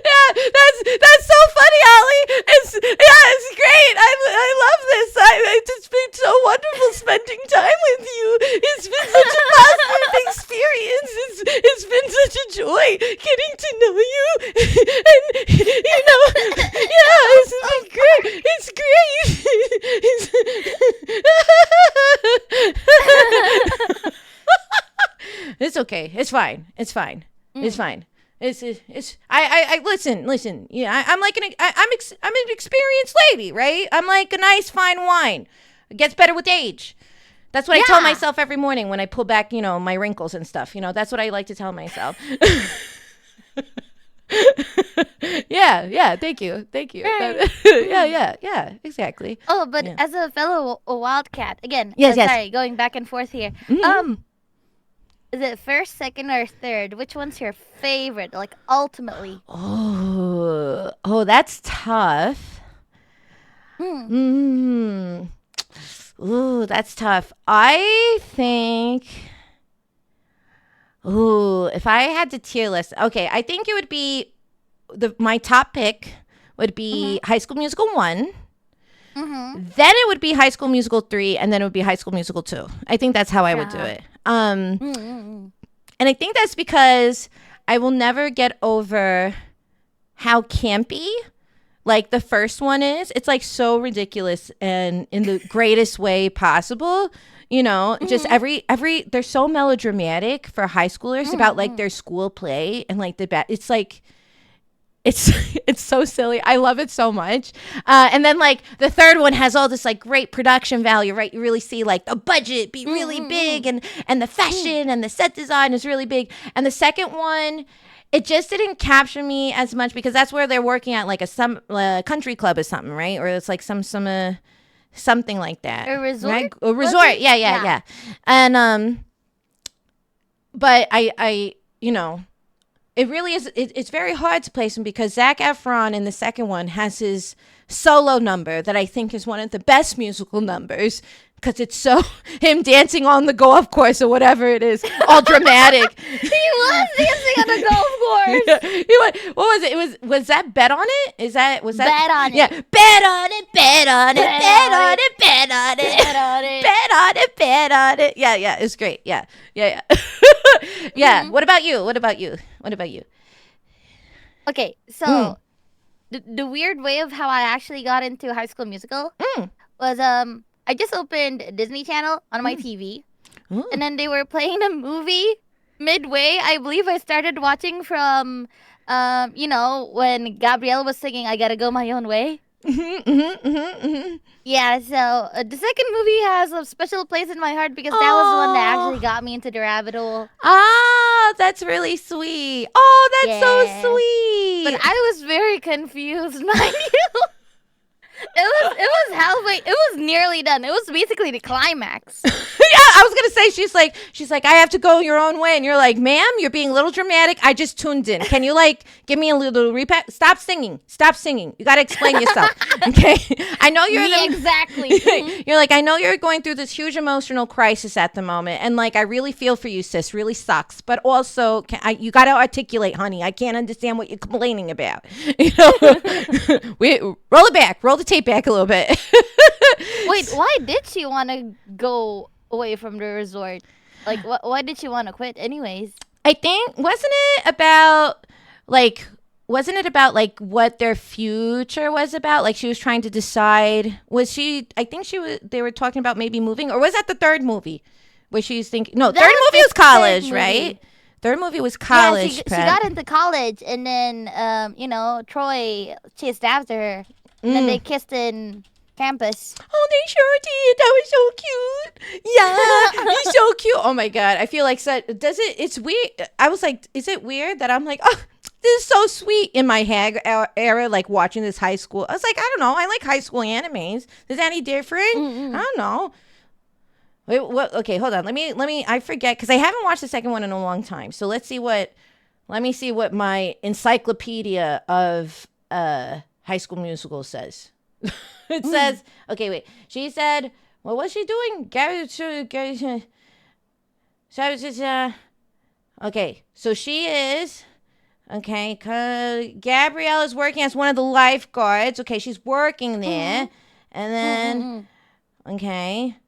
[SPEAKER 1] Yeah, that's so funny, Ollie. It's great. I love this. It's been so wonderful spending time with you. It's been such a positive experience. It's been such a joy getting to know you, and yeah, it's been great. It's great. It's okay. It's fine. It's fine. I listen. Yeah, I'm an experienced lady, right? I'm like a nice fine wine. It gets better with age. That's what I tell myself every morning when I pull back, my wrinkles and stuff. That's what I like to tell myself. Yeah. Thank you.
[SPEAKER 2] Right.
[SPEAKER 1] Yeah. Exactly.
[SPEAKER 2] Oh, but as a fellow wildcat, again.
[SPEAKER 1] Yes.
[SPEAKER 2] Sorry, going back and forth here. Is it first, second, or third? Which one's your favorite? Like ultimately.
[SPEAKER 1] Oh, that's tough. Ooh, that's tough. I think. Ooh, if I had to tier list, okay, I think it would be my top pick would be High School Musical 1. Then it would be High School Musical 3, and then it would be High School Musical 2. I think that's how I would do it. And I think that's because I will never get over how campy like the first one is. It's like so ridiculous and in the greatest way possible. Just every they're so melodramatic for high schoolers about like their school play and like it's like It's it's so silly. I love it so much. And then like the third one has all this like great production value, right? You really see like the budget be really big, and the fashion and the set design is really big. And the second one, it just didn't capture me as much because that's where they're working at like some country club or something, right? Or it's like some something like that.
[SPEAKER 2] A resort?
[SPEAKER 1] Right? A resort. Yeah. And but I you know, it really is. It's very hard to place him because Zac Efron in the second one has his solo number that I think is one of the best musical numbers because it's so him dancing on the golf course or whatever it is, all dramatic.
[SPEAKER 2] He was dancing on the golf course.
[SPEAKER 1] Yeah, what was it? Was that Bet on It? Was that
[SPEAKER 2] Bet on It?
[SPEAKER 1] Yeah, bet on it, bet on it, bet on it, bet on it,
[SPEAKER 2] Bet on it.
[SPEAKER 1] bet on it, bet on it. Yeah, it's great. Yeah. Yeah. What about you? What about you?
[SPEAKER 2] Okay, so the weird way of how I actually got into High School Musical was I just opened Disney Channel on my TV, and then they were playing a movie midway. I believe I started watching from when Gabrielle was singing "I Gotta Go My Own Way." Yeah, so the second movie has a special place in my heart because that was the one that actually got me into the rabbit hole.
[SPEAKER 1] Ah, that's really sweet. Oh, that's so sweet.
[SPEAKER 2] But I was very confused, mind you. It was halfway. It was nearly done. It was basically the climax.
[SPEAKER 1] Yeah, I was gonna say she's like I have to go your own way, and you're like, ma'am, you're being a little dramatic. I just tuned in. Can you like give me a little repeat? Stop singing. You gotta explain yourself. Okay, I know you're
[SPEAKER 2] exactly.
[SPEAKER 1] You're like I know you're going through this huge emotional crisis at the moment, and like I really feel for you, sis. Really sucks, but also you gotta articulate, honey. I can't understand what you're complaining about. You know, roll the tape back a little bit.
[SPEAKER 2] Wait, why did she want to go away from the resort? Like, why did she want to quit anyways?
[SPEAKER 1] I think wasn't it about like what their future was about? Like she was trying to decide. I think they were talking about maybe moving, or was that the third movie where she's thinking? No, third movie was college, right? Third movie was college.
[SPEAKER 2] Yeah, she got into college, and then Troy chased after her. And then they kissed in campus.
[SPEAKER 1] Oh, they sure did. That was so cute. Yeah, he's so cute. Oh my god, I feel like it's weird. I was like, is it weird that I'm like, oh, this is so sweet in my Hag era, like watching this high school. I was like, I don't know. I like high school animes. Is that any different? I don't know. Wait, what? Okay, hold on. Let me. I forget because I haven't watched the second one in a long time. So let me see what my encyclopedia of High School Musical says. It says, okay, wait. She said, what was she doing? Okay, so she is, okay, Gabrielle is working as one of the lifeguards. Okay, she's working there. And then, okay,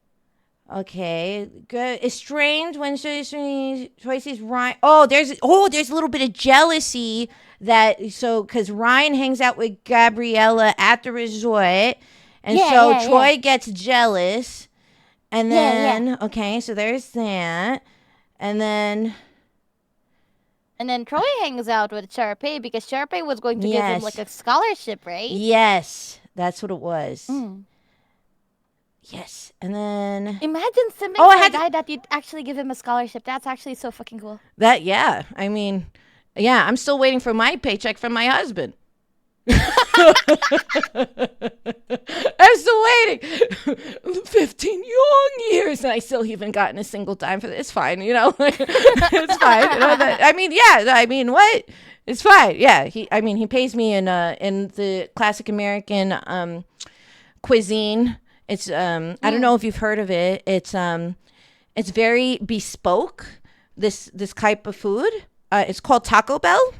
[SPEAKER 1] good. Estranged when Troy sees Ryan. There's a little bit of jealousy because Ryan hangs out with Gabriella at the resort, and Troy gets jealous, and then okay, so there's that, and then Troy hangs out with Sharpay because Sharpay was going to give him like a scholarship, right? Yes, that's what it was. Yes, and then
[SPEAKER 2] imagine sending a guy that you'd actually give him a scholarship. That's actually so fucking cool.
[SPEAKER 1] I mean, I'm still waiting for my paycheck from my husband. I'm still waiting. 15 long years, and I still haven't gotten a single dime for this. It's fine, it's fine. What? It's fine. Yeah, he pays me in the classic American cuisine. It's I don't know if you've heard of it. It's very bespoke. This type of food. It's called Taco Bell.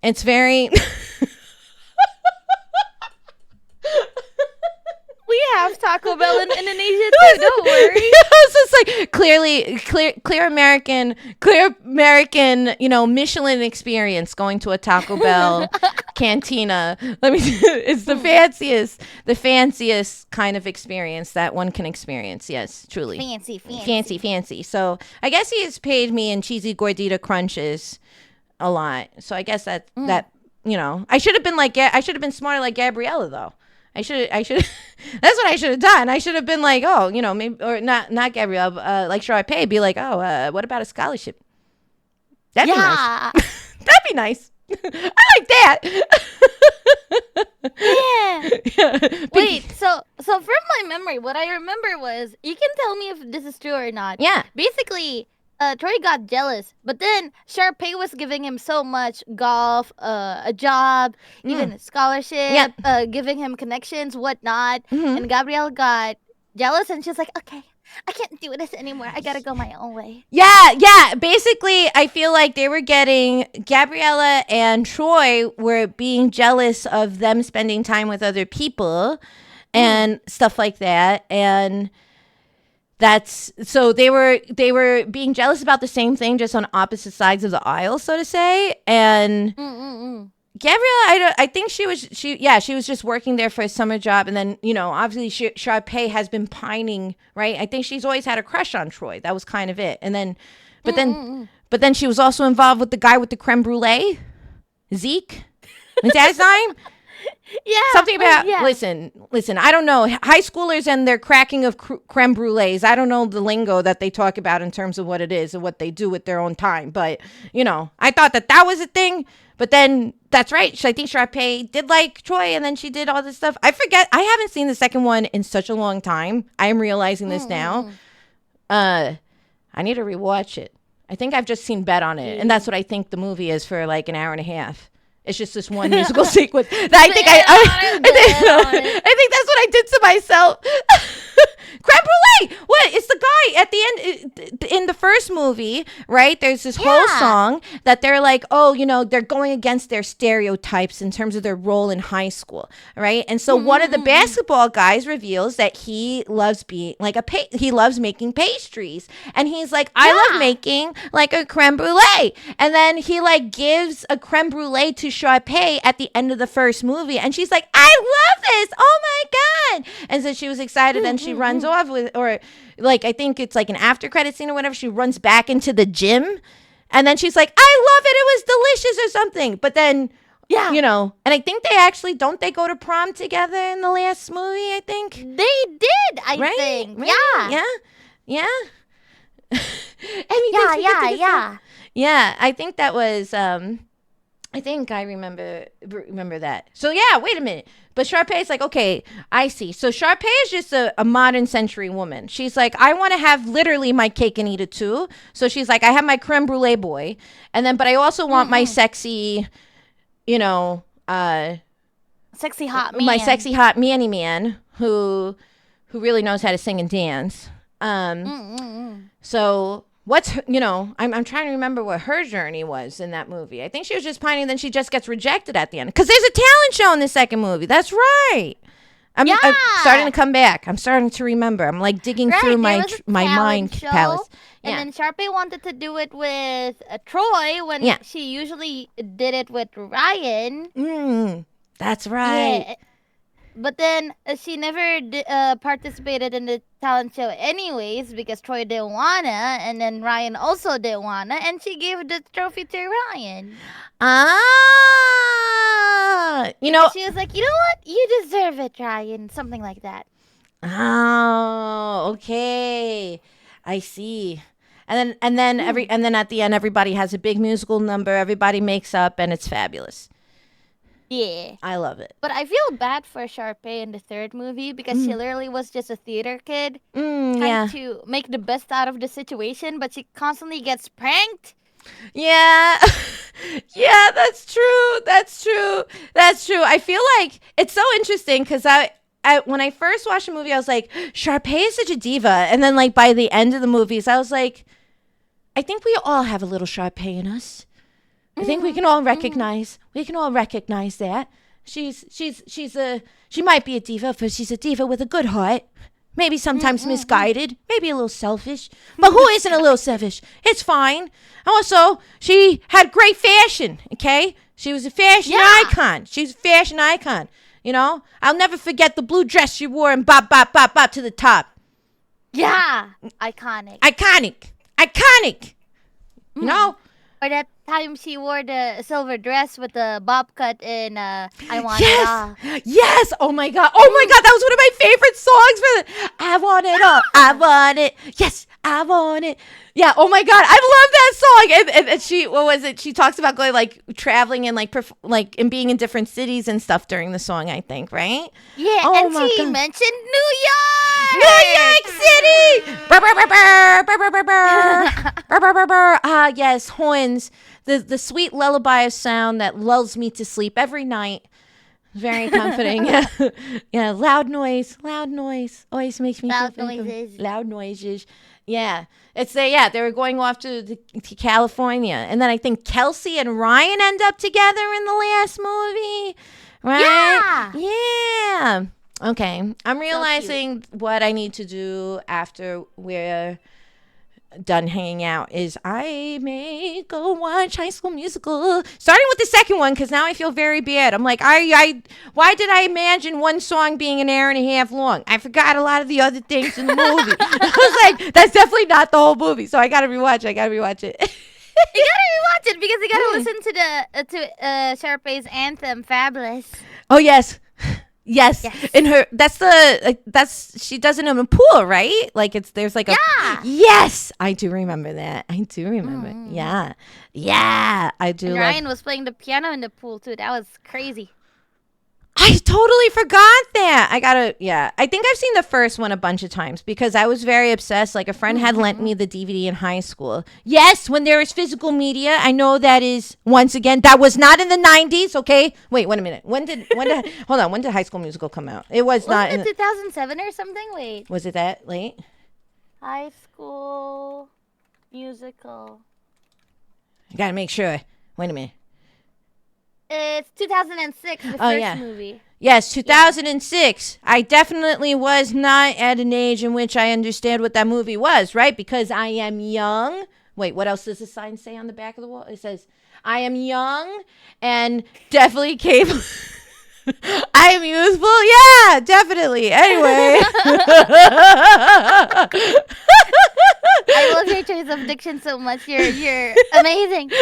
[SPEAKER 1] It's very.
[SPEAKER 2] We have Taco Bell in Indonesia too. Don't worry.
[SPEAKER 1] So it's like clear American, Michelin experience going to a Taco Bell cantina. It's the fanciest kind of experience that one can experience. Yes, truly. Fancy. So I guess he has paid me in cheesy gordita crunches a lot. So I guess that I should have been I should have been smarter like Gabriella though. I should that's what I should have done. I should have been like, oh, maybe, or not Gabrielle, like Sharpay, be like, oh, what about a scholarship? That'd be nice. That'd be nice. I like that.
[SPEAKER 2] Yeah. Wait, so from my memory, what I remember was, you can tell me if this is true or not.
[SPEAKER 1] Yeah.
[SPEAKER 2] Basically, Troy got jealous, but then Sharpay was giving him so much golf, a job, even a scholarship, giving him connections, whatnot. And Gabrielle got jealous, and she's like, okay, I can't do this anymore. I gotta go my own way.
[SPEAKER 1] Yeah. Basically, I feel like they were getting, Gabriella and Troy were being jealous of them spending time with other people and stuff like that. And so they were being jealous about the same thing, just on opposite sides of the aisle, so to say. And Gabriella, I think she was just working there for a summer job, and then obviously Sharpay has been pining, right? I think she's always had a crush on Troy. That was kind of it. And then, but then she was also involved with the guy with the creme brulee, Zeke. Is that his name?
[SPEAKER 2] Yeah.
[SPEAKER 1] Something about, listen, I don't know. High schoolers and their cracking of creme brulees. I don't know the lingo that they talk about in terms of what it is and what they do with their own time. But, I thought that was a thing. But then, that's right. I think Sharpay did like Troy, and then she did all this stuff. I forget. I haven't seen the second one in such a long time. I am realizing this now. I need to rewatch it. I think I've just seen Bet on it. And that's what I think the movie is, for like an hour and a half. It's just this one musical sequence that I think I think that's what I did to myself. Creme brulee. What? It's the guy at the end in the first movie, right? There's this whole song that they're like, oh, they're going against their stereotypes in terms of their role in high school, right? And so one of the basketball guys reveals that he loves being like he loves making pastries, and he's like, I love making like a creme brulee, and then he like gives a creme brulee to Sharpay at the end of the first movie, and she's like, I love this, oh my god. And so she was excited, and she runs off with, or like, I think it's like an after credit scene or whatever, she runs back into the gym, and then she's like, I love it was delicious or something. But then and I think they actually, don't they go to prom together in the last movie? I think
[SPEAKER 2] they did. I think
[SPEAKER 1] yeah I mean, yeah, I think that was I think I remember that. So yeah, wait a minute. But Sharpay's like, okay, I see. So Sharpay is just a modern century woman. She's like, I want to have literally my cake and eat it too. So she's like, I have my creme brulee boy, but I also want my sexy,
[SPEAKER 2] sexy hot man.
[SPEAKER 1] My sexy hot manny man who really knows how to sing and dance. So what's, I'm trying to remember what her journey was in that movie. I think she was just pining, then she just gets rejected at the end. Because there's a talent show in the second movie. That's right. I'm starting to come back. I'm starting to remember. I'm like digging through my mind palace.
[SPEAKER 2] And then Sharpay wanted to do it with Troy when she usually did it with Ryan.
[SPEAKER 1] That's right.
[SPEAKER 2] Yeah. But then she never participated in the talent show anyways, because Troy didn't wanna, and then Ryan also didn't wanna, and she gave the trophy to Ryan. She was like, you know what? You deserve it, Ryan. Something like that.
[SPEAKER 1] Oh, okay. I see. And then at the end, everybody has a big musical number. Everybody makes up, and it's fabulous.
[SPEAKER 2] Yeah.
[SPEAKER 1] I love it.
[SPEAKER 2] But I feel bad for Sharpay in the third movie, because she literally was just a theater kid trying to make the best out of the situation, but she constantly gets pranked.
[SPEAKER 1] Yeah. Yeah, that's true. I feel like it's so interesting, because when I first watched the movie, I was like, Sharpay is such a diva. And then like by the end of the movies, I was like, I think we all have a little Sharpay in us. I think we can all recognize that. She might be a diva, but she's a diva with a good heart. Maybe sometimes misguided, maybe a little selfish. But who isn't a little selfish? It's fine. Also, she had great fashion, okay? She was a fashion icon. She's a fashion icon, I'll never forget the blue dress she wore and bop, bop, bop, bop to the top.
[SPEAKER 2] Yeah. Iconic.
[SPEAKER 1] Iconic. You know?
[SPEAKER 2] Or that time she wore the silver dress with the bob cut in I Want It
[SPEAKER 1] Yes,
[SPEAKER 2] All.
[SPEAKER 1] yes. Oh my god. Oh my god. That was one of my favorite songs for I want it all. I want it. Yes, I want it. Yeah. Oh my god. I love that song. And she, what was it? She talks about going like traveling and like and being in different cities and stuff during the song. I think, right?
[SPEAKER 2] Yeah,
[SPEAKER 1] Oh
[SPEAKER 2] and
[SPEAKER 1] my
[SPEAKER 2] she
[SPEAKER 1] God.
[SPEAKER 2] mentioned New York.
[SPEAKER 1] New York City. Brr, brr, brr, brr, brr, brr, brr, brr. Brr, brr, brr, brr. Ah, yes, horns. The sweet lullaby of sound that lulls me to sleep every night. Very comforting. Yeah, loud noise always makes me
[SPEAKER 2] Loud
[SPEAKER 1] feel
[SPEAKER 2] noises.
[SPEAKER 1] loud noises. Yeah, they were going off to California, and then I think Kelsey and Ryan end up together in the last movie, right? Yeah. Okay, I'm realizing what I need to do after we're done hanging out is I may go watch High School Musical, starting with the second one, because now I feel very bad. I'm like, why did I imagine one song being an hour and a half long? I forgot a lot of the other things in the movie. I was like, that's definitely not the whole movie, so I gotta rewatch it.
[SPEAKER 2] You gotta rewatch it because you gotta listen to Sharpay's anthem, Fabulous.
[SPEAKER 1] Oh yes. Yes. In her, that's she does it in a pool, right? Like there's like a. Yes, I do remember that. I do remember. Yeah, I do.
[SPEAKER 2] And Ryan was playing the piano in the pool too. That was crazy.
[SPEAKER 1] I totally forgot that. I think I've seen the first one a bunch of times because I was very obsessed. Like a friend had lent me the DVD in high school. Yes, when there is physical media. I know that is, once again, that was not in the 90s, okay? Wait a minute. When did hold on, when did High School Musical come out? It was not
[SPEAKER 2] in 2007 or something? Wait.
[SPEAKER 1] Was it that late?
[SPEAKER 2] High School Musical.
[SPEAKER 1] I gotta make sure. Wait a minute.
[SPEAKER 2] It's 2006, the first movie.
[SPEAKER 1] Yes, 2006. I definitely was not at an age in which I understand what that movie was, right? Because I am young. Wait, what else does the sign say on the back of the wall? It says, I am young and definitely capable. I am youthful. Yeah, definitely. Anyway.
[SPEAKER 2] I love your choice of diction so much. You're amazing.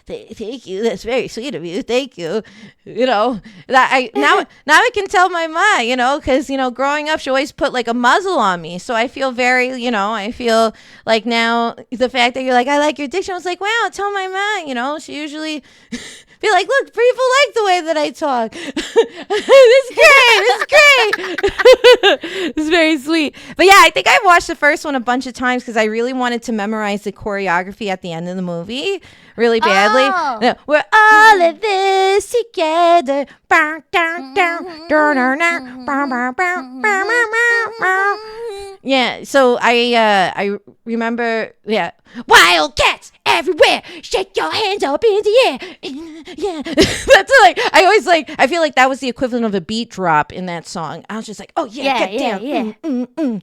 [SPEAKER 1] Thank you. That's very sweet of you. Thank you. You know that now I can tell my mom. Because growing up she always put like a muzzle on me. So I feel very. I feel like now the fact that you're like I like your diction. I was like, wow. Tell my mom. She usually be like, look, people like the way that I talk. It's great. It's very sweet. But yeah, I think I watched the first one a bunch of times because I really wanted to memorize the choreography at the end of the movie really badly.
[SPEAKER 2] Oh.
[SPEAKER 1] We're all in this together. Yeah, so I remember, Wildcats everywhere, shake your hands up in the air. Yeah, that's like I feel like that was the equivalent of a beat drop in that song. I was just like, oh yeah, get down.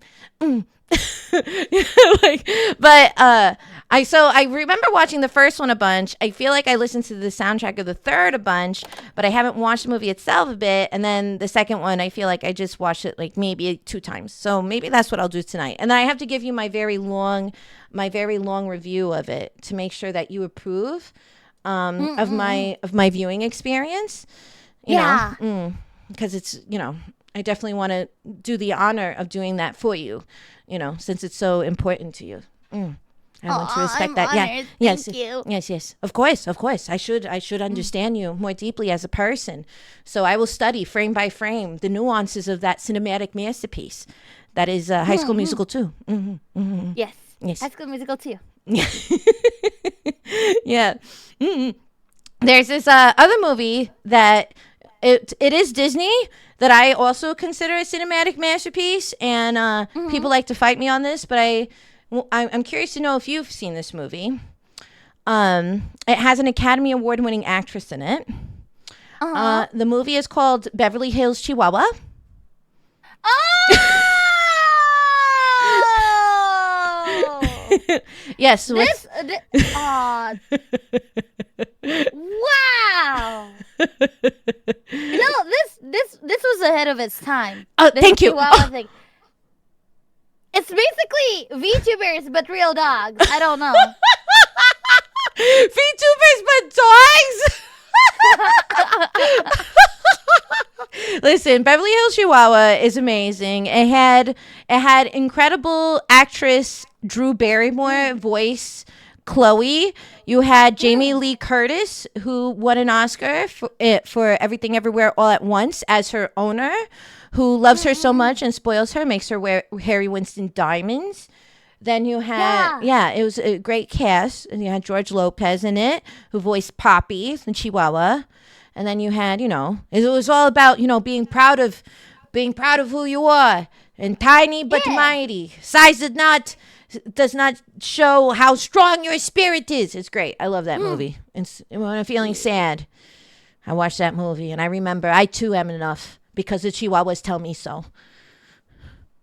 [SPEAKER 1] I remember watching the first one a bunch. I feel like I listened to the soundtrack of the third a bunch, but I haven't watched the movie itself a bit. And then the second one, I feel like I just watched it like maybe 2 times. So maybe that's what I'll do tonight. And then I have to give you my very long review of it to make sure that you approve of my viewing experience. You know, because it's I definitely want to do the honor of doing that for you. Since it's so important to you. I want to respect that.
[SPEAKER 2] Honored.
[SPEAKER 1] Yeah.
[SPEAKER 2] Thank you.
[SPEAKER 1] Yes. Of course. I should understand you more deeply as a person. So I will study frame by frame the nuances of that cinematic masterpiece that is High School Musical 2.
[SPEAKER 2] Yes.
[SPEAKER 1] Yes.
[SPEAKER 2] High School Musical 2.
[SPEAKER 1] Yeah. There's this other movie that it is Disney that I also consider a cinematic masterpiece, and people like to fight me on this, but I'm curious to know if you've seen this movie. It has an Academy Award winning actress in it. The movie is called Beverly Hills Chihuahua.
[SPEAKER 2] Oh!
[SPEAKER 1] Yes.
[SPEAKER 2] Wow. This was ahead of its time.
[SPEAKER 1] Thank you.
[SPEAKER 2] Chihuahua thing. It's basically VTubers but real dogs. I don't know.
[SPEAKER 1] VTubers but dogs. Listen, Beverly Hills Chihuahua is amazing. It had incredible actress Drew Barrymore voice Chloe. You had Jamie Lee Curtis, who won an Oscar for Everything Everywhere All at Once as her owner, who loves her so much and spoils her, makes her wear Harry Winston diamonds. Then you had, it was a great cast. And you had George Lopez in it, who voiced Poppy in Chihuahua. And then you had, it was all about, being proud of who you are, and tiny but mighty. Size does not show how strong your spirit is. It's great. I love that movie. And when I'm feeling sad, I watch that movie, and I remember I too am enough because the Chihuahuas tell me so.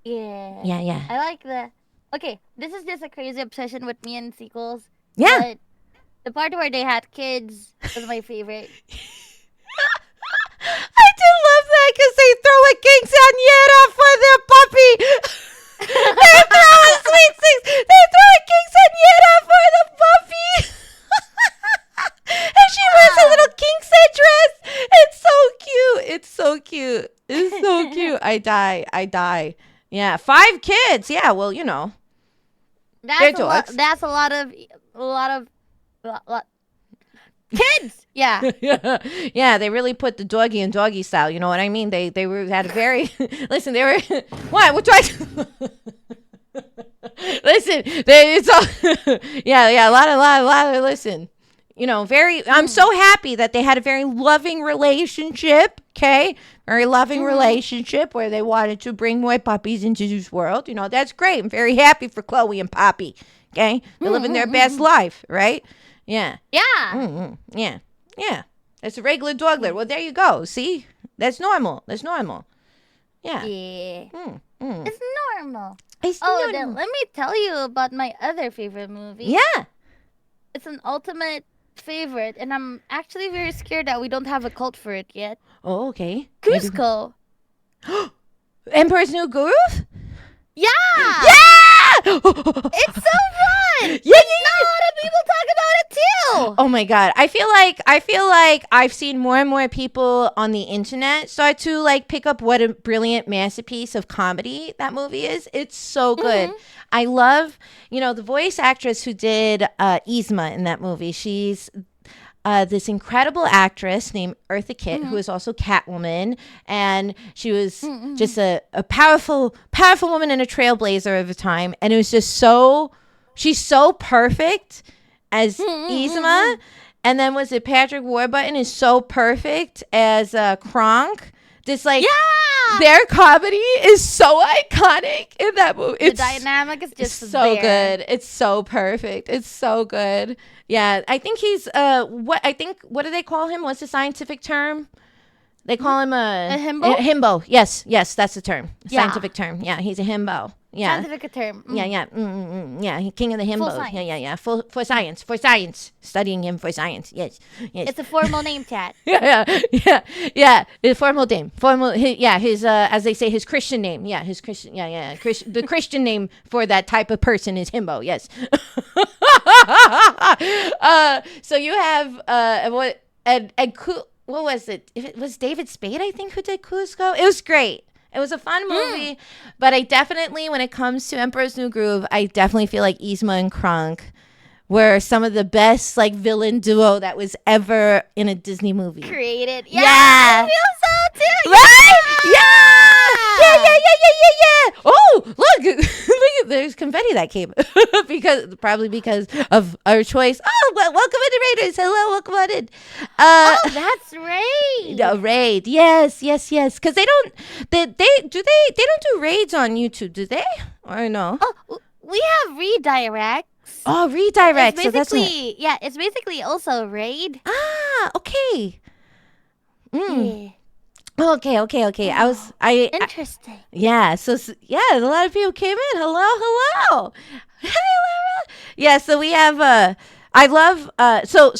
[SPEAKER 2] Yeah.
[SPEAKER 1] Yeah.
[SPEAKER 2] I like the. Okay, this is just a crazy obsession with me and sequels.
[SPEAKER 1] Yeah.
[SPEAKER 2] But the part where they had kids was my favorite.
[SPEAKER 1] I do love that because they throw a quinceañera for their puppy. They throw a sweet six. They throw a quinceañera for the puppy. And she wears a little quince dress. It's so cute. It's so cute. I die. Yeah, 5 kids. Yeah, well,
[SPEAKER 2] That's
[SPEAKER 1] they're dogs.
[SPEAKER 2] That's a lot of kids. Yeah.
[SPEAKER 1] Yeah, they really put the doggy in doggy style. You know what I mean? They had a very listen. They were what? We're trying. Listen, it's all yeah. A lot of listen. I'm so happy that they had a very loving relationship. Okay, very loving relationship where they wanted to bring more puppies into this world. That's great. I'm very happy for Chloe and Poppy. Okay, they're living their best life, right? Yeah.
[SPEAKER 2] Yeah.
[SPEAKER 1] Yeah. That's a regular doglet. Well, there you go. See, that's normal. Yeah.
[SPEAKER 2] Yeah.
[SPEAKER 1] Mm.
[SPEAKER 2] It's normal.
[SPEAKER 1] It's
[SPEAKER 2] Then
[SPEAKER 1] normal.
[SPEAKER 2] let me tell you about my other favorite movie.
[SPEAKER 1] Yeah.
[SPEAKER 2] It's an ultimate favorite, and I'm actually very scared that we don't have a cult for it yet.
[SPEAKER 1] Oh, okay.
[SPEAKER 2] Cusco.
[SPEAKER 1] Emperor's New Groove?
[SPEAKER 2] Yeah.
[SPEAKER 1] Yeah!
[SPEAKER 2] It's so fun.
[SPEAKER 1] Yeah.
[SPEAKER 2] Not a lot of people talk about it too.
[SPEAKER 1] Oh my god. I feel like I've seen more and more people on the internet start to pick up what a brilliant masterpiece of comedy that movie is. It's so good. I love, the voice actress who did Yzma in that movie. She's this incredible actress named Eartha Kitt, who is also Catwoman, and she was just a powerful woman and a trailblazer of the time. And it was just she's so perfect as Yzma. And then was it Patrick Warburton is so perfect as Kronk. Just their comedy is so iconic in that movie.
[SPEAKER 2] The dynamic is just
[SPEAKER 1] so good. It's so perfect. It's so good. Yeah, I think he's what do they call him? What's the scientific term? They call him a
[SPEAKER 2] himbo?
[SPEAKER 1] A himbo. Yes, that's the term.
[SPEAKER 2] Yeah.
[SPEAKER 1] Scientific term. Yeah, he's a himbo. Yeah.
[SPEAKER 2] Scientific term.
[SPEAKER 1] Yeah. Yeah, king of the himbos.
[SPEAKER 2] science.
[SPEAKER 1] Yeah. For science. Studying him for science. Yes.
[SPEAKER 2] It's a formal name, chat.
[SPEAKER 1] Yeah. His formal name. His as they say, his Christian name. Yeah, his Christian. Yeah. The Christian name for that type of person is himbo. Yes. So you have what was it? If it was David Spade, I think, who did Cusco. It was great. It was a fun movie, but I definitely, when it comes to Emperor's New Groove, I definitely feel like Yzma and Kronk were some of the best villain duo that was ever in a Disney movie.
[SPEAKER 2] Created.
[SPEAKER 1] Yeah.
[SPEAKER 2] I feel so too.
[SPEAKER 1] Right? Yeah. Oh, look, there's confetti that came probably because of our choice. Oh, welcome into Raiders. Hello, welcome on in.
[SPEAKER 2] That's Raid.
[SPEAKER 1] Raid. Yes. Because they don't do raids on YouTube, do they? Or no?
[SPEAKER 2] Oh, we have redirects.
[SPEAKER 1] Oh, redirect.
[SPEAKER 2] It's basically, it's basically also Raid.
[SPEAKER 1] Ah, okay.
[SPEAKER 2] Yeah.
[SPEAKER 1] Okay.
[SPEAKER 2] Interesting.
[SPEAKER 1] Yeah. So a lot of people came in. Hello. Hey, Lara. Yeah. So we have. I love. So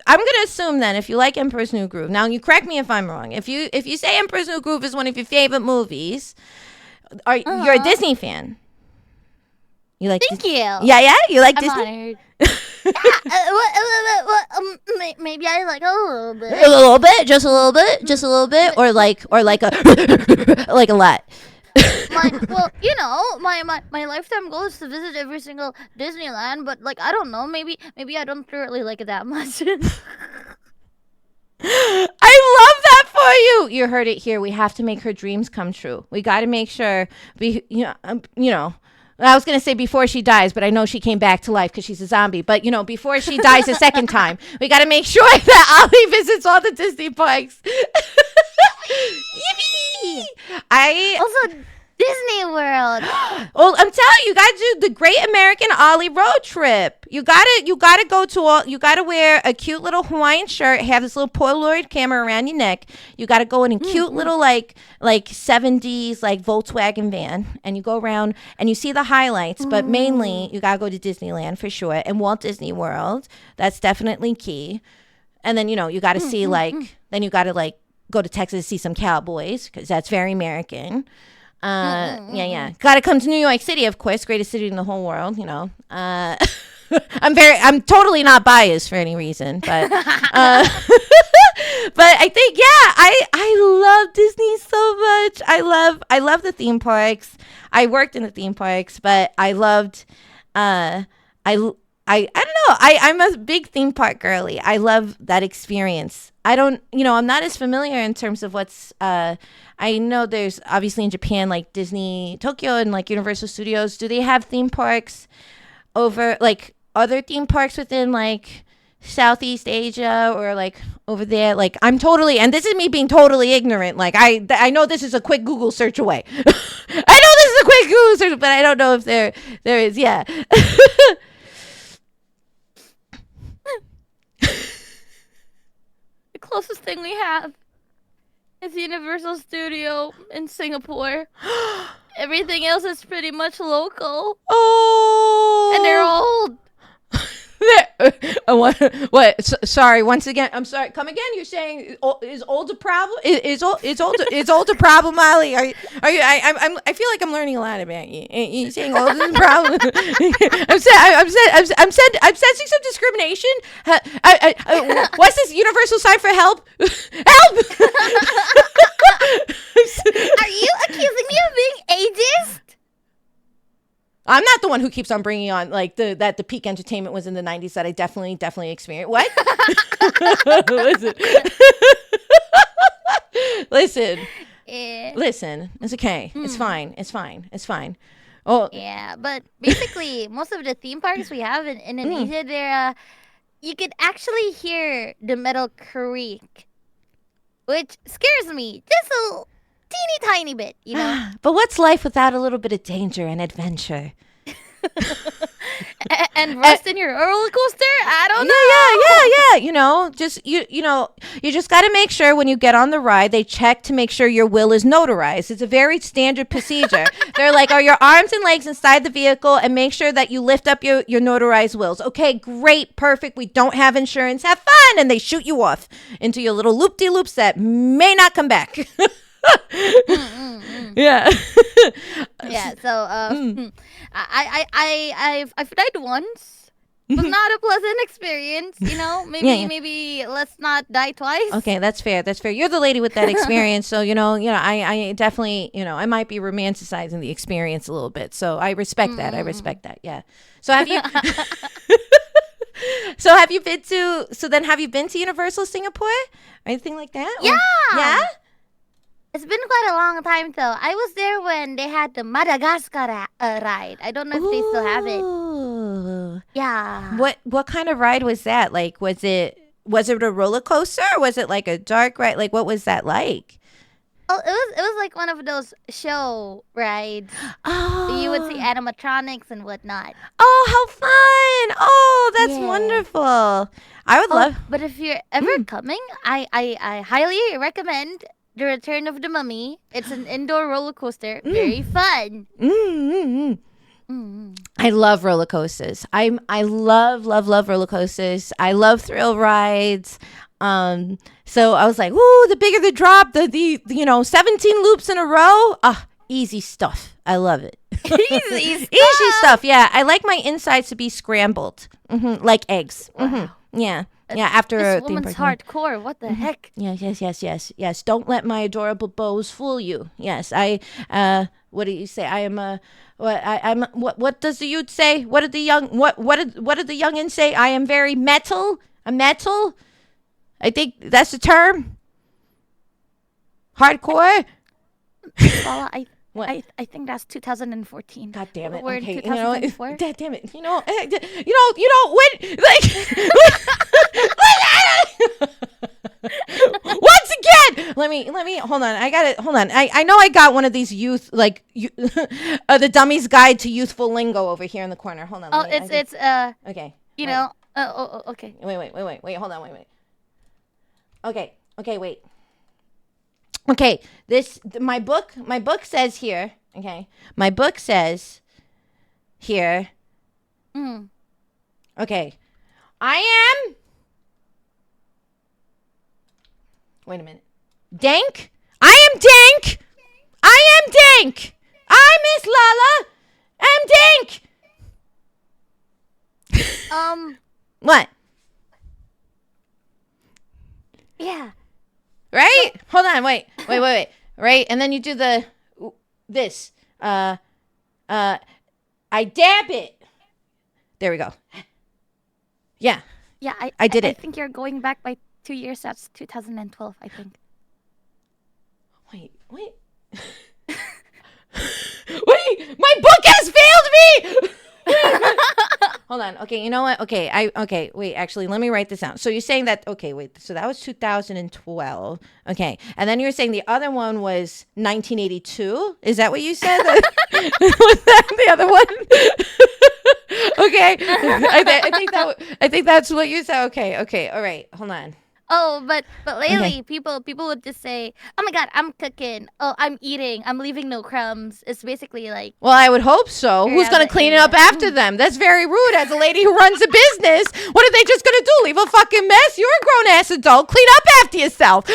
[SPEAKER 1] I'm gonna assume then if you like Emperor's New Groove. Now you correct me if I'm wrong. If you say Emperor's New Groove is one of your favorite movies, you're a Disney fan. You like
[SPEAKER 2] Thank you.
[SPEAKER 1] Yeah, you like
[SPEAKER 2] I'm
[SPEAKER 1] Disney?
[SPEAKER 2] honored. Maybe I like a little bit.
[SPEAKER 1] A little bit, just a little bit, or like a like a lot.
[SPEAKER 2] My lifetime goal is to visit every single Disneyland, but like I don't know, maybe I don't really like it that much.
[SPEAKER 1] I love that for you. You heard it here. We have to make her dreams come true. We got to make sure. I was going to say before she dies, but I know she came back to life because she's a zombie. But, before she dies a second time, we got to make sure that Ollie visits all the Disney parks. Yippee!
[SPEAKER 2] Also, Disney World.
[SPEAKER 1] Well, I'm telling you, you got to do the Great American Ollie road trip. You gotta go to you gotta wear a cute little Hawaiian shirt, have this little Polaroid camera around your neck. You gotta go in a cute little like 70s like Volkswagen van, and you go around and you see the highlights. But mainly, you gotta go to Disneyland for sure, and Walt Disney World. That's definitely key. And then you gotta see then you gotta go to Texas to see some cowboys because that's very American. Yeah. Gotta come to New York City, of course, greatest city in the whole world. I'm totally not biased for any reason, but but I think I love Disney so much. I love the theme parks. I worked in the theme parks, but I loved I don't know. I'm a big theme park girly. I love that experience. I'm not as familiar in terms of what's I know there's obviously in Japan like Disney Tokyo and like Universal Studios. Do they have theme parks over like other theme parks within like Southeast Asia or like over there? Like I'm totally, and this is me being totally ignorant. Like I know this is a quick Google search away. I know this is a quick Google search, but I don't know if there is. Yeah.
[SPEAKER 2] The closest thing we have is Universal Studio in Singapore. Everything else is pretty much local.
[SPEAKER 1] Oh.
[SPEAKER 2] And they're old.
[SPEAKER 1] What? Sorry. Once again, I'm sorry. Come again. You're saying is old a problem? Is old a problem, Molly? Are you? I feel like I'm learning a lot about you. You saying old is a problem? I'm sensing some discrimination. What's this universal sign for help? Help!
[SPEAKER 2] Are you accusing me of being ageist?
[SPEAKER 1] I'm not the one who keeps on bringing on like that the peak entertainment was in the 90s that I definitely experienced. What? Listen. Listen. It's okay. It's fine. Oh
[SPEAKER 2] yeah, but basically most of the theme parks we have in Indonesia, they're you could actually hear the metal creak, which scares me just a teeny tiny bit,
[SPEAKER 1] But what's life without a little bit of danger and adventure?
[SPEAKER 2] and rust in your roller coaster? I don't know.
[SPEAKER 1] Yeah. You just got to make sure when you get on the ride, they check to make sure your will is notarized. It's a very standard procedure. They're like, are your arms and legs inside the vehicle, and make sure that you lift up your notarized wills. Okay, great, perfect. We don't have insurance. Have fun. And they shoot you off into your little loop-de-loops that may not come back. Yeah.
[SPEAKER 2] Yeah. So I've died once. It was not a pleasant experience. Maybe let's not die twice.
[SPEAKER 1] Okay, that's fair. You're the lady with that experience, so I definitely I might be romanticizing the experience a little bit. So I respect that. Yeah. So have you? Have you been to? So then, have you been to Universal Singapore or anything like that?
[SPEAKER 2] Yeah.
[SPEAKER 1] Yeah.
[SPEAKER 2] It's been quite a long time though. I was there when they had the Madagascar ride. I don't know if they still have it. Yeah.
[SPEAKER 1] What kind of ride was that? Like, was it a roller coaster or was it like a dark ride? Like, what was that like?
[SPEAKER 2] Oh, it was like one of those show rides.
[SPEAKER 1] Oh.
[SPEAKER 2] You would see animatronics and whatnot.
[SPEAKER 1] Oh, how fun! Oh, that's wonderful. I would love.
[SPEAKER 2] But if you're ever coming, I highly recommend The Return of the Mummy. It's an indoor roller coaster. Very fun.
[SPEAKER 1] I love roller coasters. I love roller coasters. I love thrill rides. So I was like, "Ooh, the bigger the drop, the 17 loops in a row. easy stuff. I love it.
[SPEAKER 2] Easy stuff.
[SPEAKER 1] Easy stuff. Yeah, I like my insides to be scrambled, like eggs.
[SPEAKER 2] Wow.
[SPEAKER 1] Yeah, yeah. After
[SPEAKER 2] This
[SPEAKER 1] a
[SPEAKER 2] woman's hardcore. What the heck?
[SPEAKER 1] Yes. Don't let my adorable bows fool you. Yes, I. What do you say? I am a. I'm. What does the youth say? What did the young? What did the youngins say? I am very metal. A metal. I think that's the term. Hardcore.
[SPEAKER 2] Paula,
[SPEAKER 1] What?
[SPEAKER 2] I think that's 2014.
[SPEAKER 1] God damn it.
[SPEAKER 2] We're in
[SPEAKER 1] Okay.
[SPEAKER 2] 2024.
[SPEAKER 1] God damn it. When once again, let me hold on. I got it. Hold on. I know I got one of these youth the dummy's guide to youthful lingo over here in the corner. Hold on.
[SPEAKER 2] Oh,
[SPEAKER 1] let me-
[SPEAKER 2] it's
[SPEAKER 1] okay.
[SPEAKER 2] you
[SPEAKER 1] Wait.
[SPEAKER 2] know. Okay.
[SPEAKER 1] Wait. Hold on. Wait. Okay. Wait. Okay. My book says here. Okay. My book says here.
[SPEAKER 2] Mm.
[SPEAKER 1] Okay. I am. Wait a minute. Dank. I am Dank. I am Dank. I, Miss Lala, am Dank. What?
[SPEAKER 2] Yeah.
[SPEAKER 1] Right? Hold on. Wait. Right? And then you do this. I dab it. There we go. Yeah.
[SPEAKER 2] Yeah.
[SPEAKER 1] I did
[SPEAKER 2] I
[SPEAKER 1] it.
[SPEAKER 2] think you're going back by 2 years. That's 2012. I think.
[SPEAKER 1] Wait. Wait. My book has failed me. Hold on. Okay, you know what? Okay, wait, actually, let me write this out. So you're saying that, okay, wait, so that was 2012. Okay. And then you're saying the other one was 1982? Is that what you said? Was that the other one? Okay. I think that's what you said. Okay. All right. Hold on.
[SPEAKER 2] Oh, but lately people would just say, "Oh my God, I'm cooking. Oh, I'm eating. I'm leaving no crumbs." It's basically like,
[SPEAKER 1] Well, I would hope so.
[SPEAKER 2] You're
[SPEAKER 1] Who's
[SPEAKER 2] out
[SPEAKER 1] going
[SPEAKER 2] of
[SPEAKER 1] to clean it
[SPEAKER 2] area.
[SPEAKER 1] up after them? That's very rude as a lady who runs a business. What are they just going to do? Leave a fucking mess? You're a grown-ass adult. Clean up after yourself.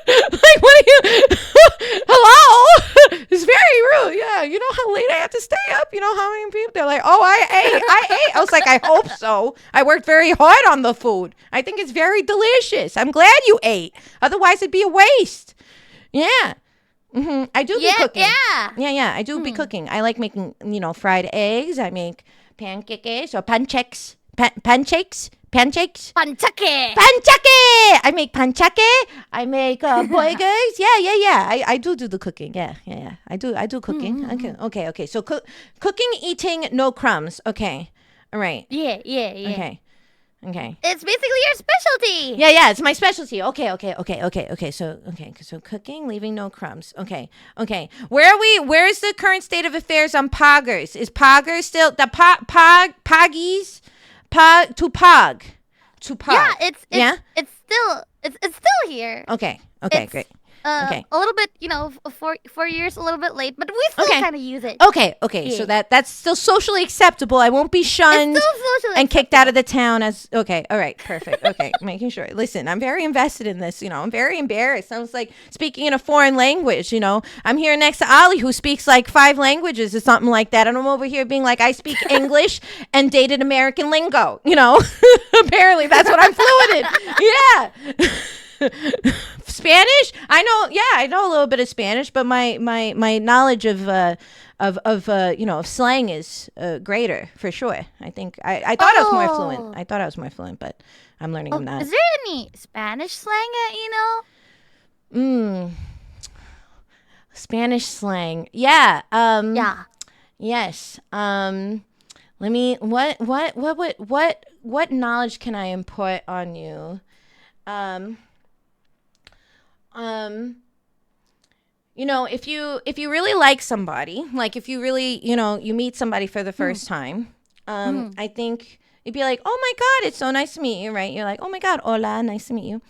[SPEAKER 1] Like, what are you? Hello? It's very rude. Yeah. You know how late I have to stay up? You know how many people? They're like, oh, I ate. I was like, I hope so. I worked very hard on the food. I think it's very delicious. I'm glad you ate. Otherwise, it'd be a waste. Yeah. I do be cooking.
[SPEAKER 2] yeah.
[SPEAKER 1] I do be cooking. I like making, fried eggs. I make pancakes or pancakes. Pancakes.
[SPEAKER 2] Panchake.
[SPEAKER 1] Pancake. I make pancake. I make burgers. Yeah. I do the cooking. Yeah. I do cooking. Okay. So cooking, eating, no crumbs. Okay. All right.
[SPEAKER 2] Yeah.
[SPEAKER 1] Okay.
[SPEAKER 2] It's basically your specialty.
[SPEAKER 1] Yeah, it's my specialty. Okay. So cooking, leaving no crumbs. Okay. Where are we? Where's the current state of affairs on poggers? Is pogger still the poggies? To pog.
[SPEAKER 2] Yeah, it's still here.
[SPEAKER 1] Okay,
[SPEAKER 2] It's,
[SPEAKER 1] great. Okay.
[SPEAKER 2] A little bit, 4 years, a little bit late, but we still kind of use it.
[SPEAKER 1] Okay.
[SPEAKER 2] Yeah.
[SPEAKER 1] So that's still socially acceptable. I won't be shunned
[SPEAKER 2] It's still socially
[SPEAKER 1] and kicked out of the town as okay. All right, perfect. Okay, making sure. Listen, I'm very invested in this. I'm very embarrassed. I was like speaking in a foreign language. I'm here next to Ali, who speaks like 5 languages or something like that, and I'm over here being like, I speak English and dated American lingo. Apparently that's what I'm fluent in. Yeah. Spanish? I know a little bit of Spanish, but my knowledge of slang is greater for sure. I think I thought I was more fluent. I thought I was more fluent, but I'm learning I'm not.
[SPEAKER 2] Is there any Spanish slang that you know?
[SPEAKER 1] Spanish slang. Yeah.
[SPEAKER 2] Yeah.
[SPEAKER 1] Yes. Let me. What knowledge can I impart on you? If you really like somebody, like if you really, you meet somebody for the first time, I think you'd be like, oh my God, it's so nice to meet you, right? You're like, oh my God, hola, nice to meet you.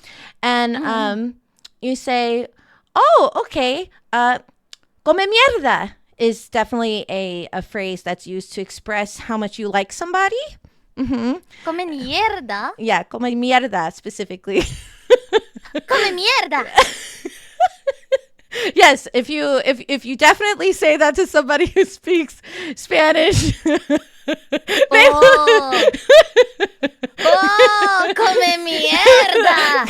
[SPEAKER 1] And you say, oh, okay, come mierda is definitely a phrase that's used to express how much you like somebody.
[SPEAKER 2] Come mierda.
[SPEAKER 1] Yeah, come mierda specifically.
[SPEAKER 2] Come mierda.
[SPEAKER 1] Yes, if you definitely say that to somebody who speaks Spanish, they
[SPEAKER 2] Oh, oh, come mierda.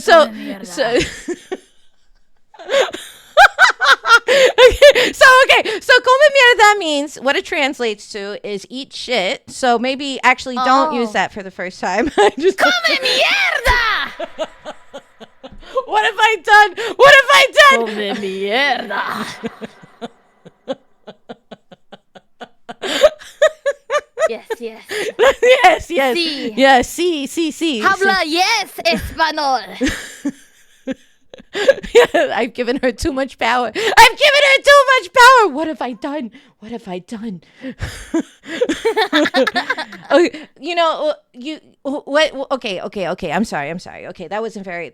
[SPEAKER 1] so
[SPEAKER 2] Come mierda.
[SPEAKER 1] so come mierda means what it translates to is eat shit. So maybe actually don't use
[SPEAKER 2] Oh.
[SPEAKER 1] that for the first time. I just
[SPEAKER 2] Come mierda.
[SPEAKER 1] what have I done? What have I done?
[SPEAKER 2] Come mierda. Yes, yes.
[SPEAKER 1] Yes, yes.
[SPEAKER 2] Sí.
[SPEAKER 1] Yes, sí.
[SPEAKER 2] Habla yes, español.
[SPEAKER 1] I've given her too much power. I've given her too much power. What have I done? What have I done? Okay, you know, you what? Okay. I'm sorry. Okay, that wasn't very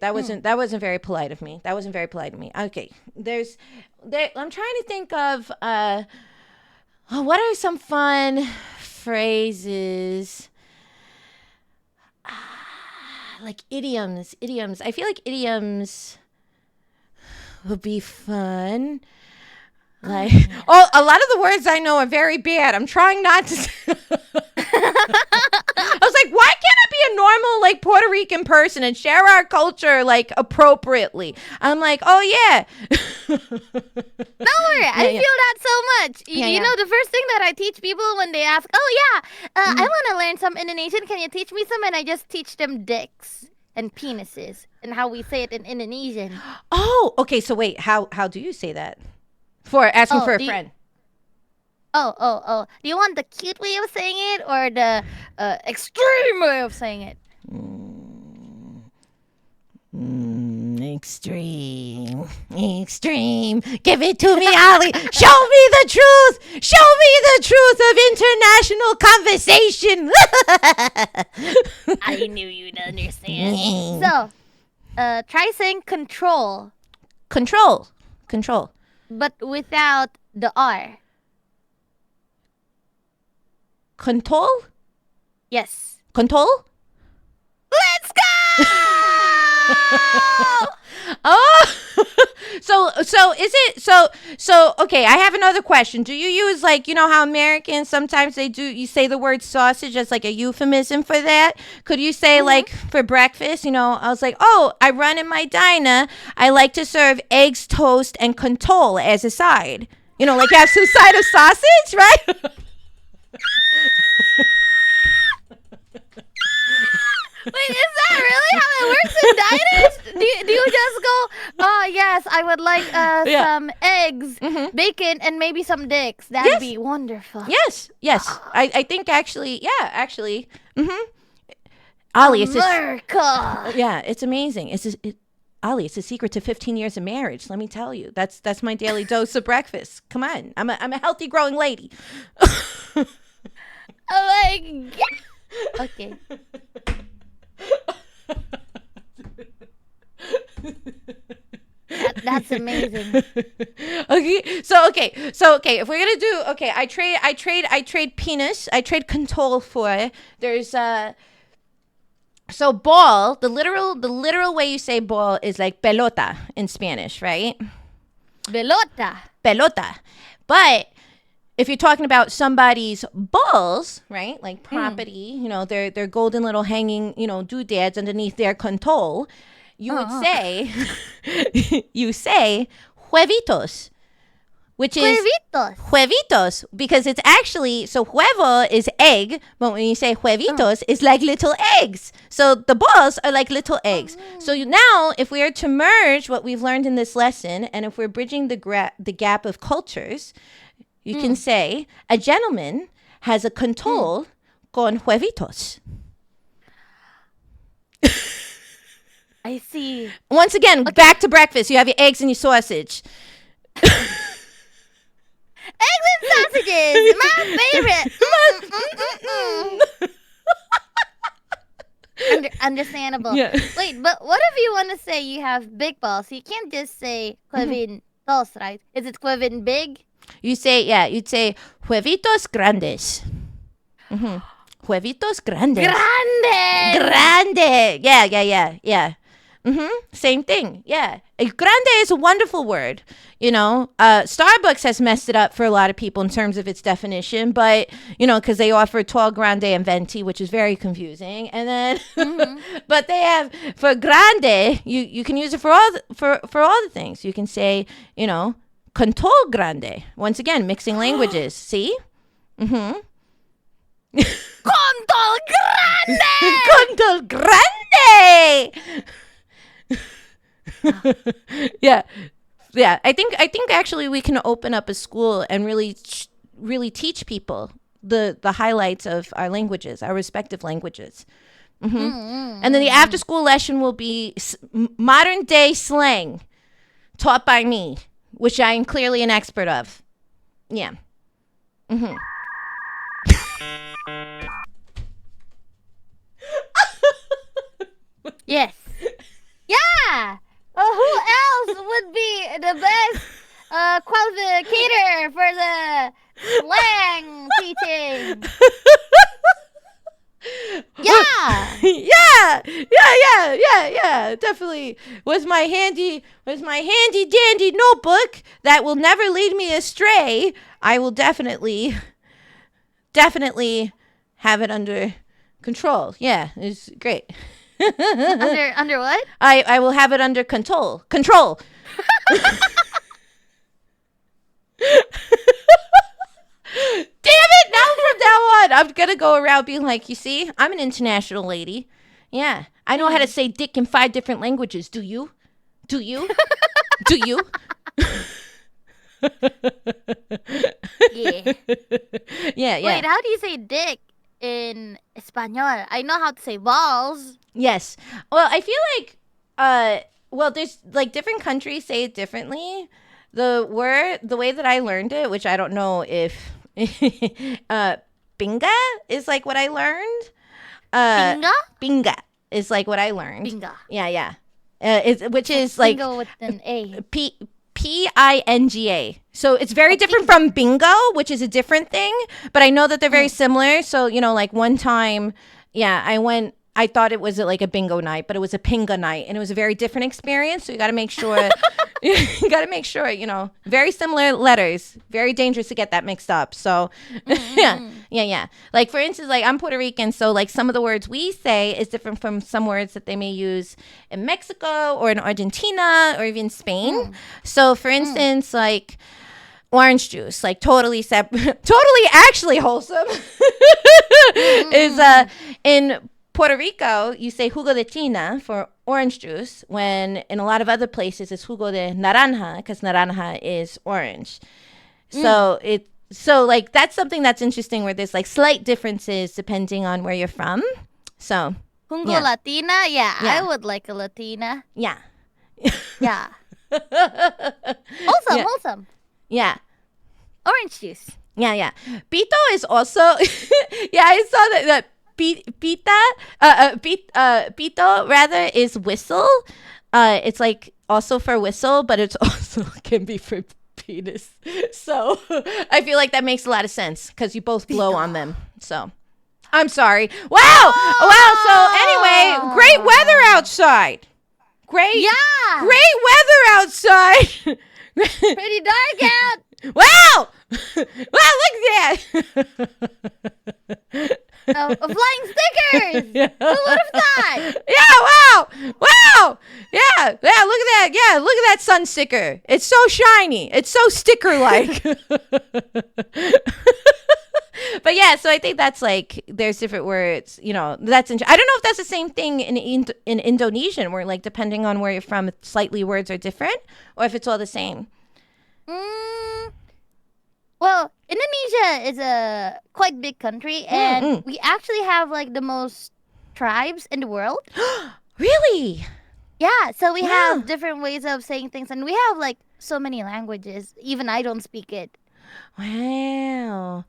[SPEAKER 1] polite of me. Okay, I'm trying to think of what are some fun phrases? Like idioms. I feel like idioms would be fun. Like, a lot of the words I know are very bad. I'm trying not to. I was like, why can't I be a normal, like, Puerto Rican person and share our culture, like, appropriately? I'm like, oh, yeah.
[SPEAKER 2] Don't worry, I
[SPEAKER 1] yeah.
[SPEAKER 2] feel that so much.
[SPEAKER 1] Yeah,
[SPEAKER 2] You
[SPEAKER 1] yeah.
[SPEAKER 2] know, the first thing that I teach people when they ask, oh yeah, I want to learn some Indonesian. Can you teach me some? And I just teach them dicks and penises and how we say it in Indonesian.
[SPEAKER 1] Oh, okay. So wait, how do you say that? For asking
[SPEAKER 2] Oh,
[SPEAKER 1] for a
[SPEAKER 2] do you-
[SPEAKER 1] friend.
[SPEAKER 2] Oh. Do you want the cute way of saying it or the extreme way of saying it?
[SPEAKER 1] Extreme. Give it to me, Ali. Show me the truth. Show me the truth of international conversation.
[SPEAKER 2] I knew you'd understand. So, try saying control,
[SPEAKER 1] Control.
[SPEAKER 2] but without the R.
[SPEAKER 1] Control.
[SPEAKER 2] Yes.
[SPEAKER 1] Control.
[SPEAKER 2] Let's go!
[SPEAKER 1] Oh, so is it so okay, I have another question. Do you use, like, you know how Americans sometimes you say the word sausage as like a euphemism for that? Could you say, like, for breakfast, I was like, oh, I run in my diner, I like to serve eggs, toast, and contol as a side. Like you have some side of sausage, right?
[SPEAKER 2] Wait, is that really how it works in diners? Do you just go, oh, yes, I would like some eggs, bacon, and maybe some dicks. That'd
[SPEAKER 1] Yes.
[SPEAKER 2] be wonderful.
[SPEAKER 1] Yes. I think actually. Ali, it's
[SPEAKER 2] America.
[SPEAKER 1] yeah, it's amazing. Ali, it's a secret to 15 years of marriage. Let me tell you, that's my daily dose of breakfast. Come on, I'm a healthy, growing lady.
[SPEAKER 2] I'm like, yeah. Okay. That's amazing.
[SPEAKER 1] Okay, if we're gonna do I trade penis, I trade control for. There's so ball. The literal way you say ball is like pelota in Spanish, right? Pelota. But if you're talking about somebody's balls, right, like property, their golden little hanging, doodads underneath their control, you would say, huevitos, which is huevitos, because it's actually, so huevo is egg, but when you say huevitos, it's like little eggs. So the balls are like little eggs. So now, if we are to merge what we've learned in this lesson, and if we're bridging the gap of cultures, you can say, a gentleman has a control con huevitos.
[SPEAKER 2] I see.
[SPEAKER 1] Once again, back to breakfast. You have your eggs and your sausage.
[SPEAKER 2] Eggs and sausages, my favorite. Understandable.
[SPEAKER 1] Yeah.
[SPEAKER 2] Wait, but what if you want to say you have big balls? You can't just say huevitos, right? Is it huevin big?
[SPEAKER 1] You'd say huevitos grandes. Huevitos grandes.
[SPEAKER 2] Grande.
[SPEAKER 1] Grande. Yeah. Same thing. Yeah. Grande is a wonderful word. Starbucks has messed it up for a lot of people in terms of its definition, but, because they offer tall, grande, and venti, which is very confusing. And then, but they have, for grande, you can use it for all the things. You can say, control grande. Once again, mixing languages. See?
[SPEAKER 2] Control grande.
[SPEAKER 1] Control grande. Yeah. I think actually we can open up a school and really teach people the highlights of our languages, our respective languages. And then the after school lesson will be modern day slang taught by me, which I am clearly an expert of. Yeah.
[SPEAKER 2] Yes. Yeah. Who else would be the best qualificator for the slang teaching? Yeah.
[SPEAKER 1] Yeah. Definitely was my handy dandy notebook that will never lead me astray. I will definitely have it under control. Yeah, it's great.
[SPEAKER 2] Under what?
[SPEAKER 1] I will have it under control. Control. Damn it! Now from now on, I'm gonna go around being like, you see, I'm an international lady. Yeah, I know how to say dick in 5 different languages. Do you? Do you? Do you?
[SPEAKER 2] Yeah.
[SPEAKER 1] Yeah.
[SPEAKER 2] Wait, how do you say dick in Espanol? I know how to say balls.
[SPEAKER 1] Yes. Well, I feel like, there's like different countries say it differently. The way that I learned it, which I don't know if, binga is like what I learned.
[SPEAKER 2] Binga?
[SPEAKER 1] Binga is like what I learned.
[SPEAKER 2] Binga.
[SPEAKER 1] Yeah. Which is like
[SPEAKER 2] Bingo with an A.
[SPEAKER 1] Pinga. So it's very different from bingo, which is a different thing. But I know that they're very similar. So, like one time, I thought it was like a bingo night, but it was a pinga night. And it was a very different experience. So you got to make sure, very similar letters. Very dangerous to get that mixed up. So, yeah. Like, for instance, like I'm Puerto Rican. So, like, some of the words we say is different from some words that they may use in Mexico or in Argentina or even Spain. So, for instance, like orange juice, like totally actually wholesome, is in Puerto Rico, you say jugo de china for orange juice, when in a lot of other places it's jugo de naranja, because naranja is orange. So like that's something that's interesting, where there's like slight differences depending on where you're from. So
[SPEAKER 2] Jungo Latina? Yeah, I would like a Latina.
[SPEAKER 1] Yeah.
[SPEAKER 2] Yeah. Wholesome.
[SPEAKER 1] Yeah.
[SPEAKER 2] Orange juice.
[SPEAKER 1] Yeah. Pito is also, I saw that pito rather is whistle. It's like also for whistle, but it's also can be for penis. So I feel like that makes a lot of sense because you both blow on them. So I'm sorry. Wow. So anyway, great weather outside. Great weather outside.
[SPEAKER 2] Pretty dark out.
[SPEAKER 1] Wow. Look at that.
[SPEAKER 2] Flying stickers. Who would have thought?
[SPEAKER 1] Yeah, wow. Yeah, look at that. Yeah, look at that sun sticker. It's so shiny. It's so sticker-like. But yeah, so I think that's like, there's different words, that's, I don't know if that's the same thing in Indonesian, where like, depending on where you're from, slightly words are different, or if it's all the same.
[SPEAKER 2] Well, Indonesia is a quite big country, and we actually have like the most tribes in the world.
[SPEAKER 1] Really?
[SPEAKER 2] Yeah, so we have different ways of saying things, and we have like so many languages. Even I don't speak it.
[SPEAKER 1] Wow.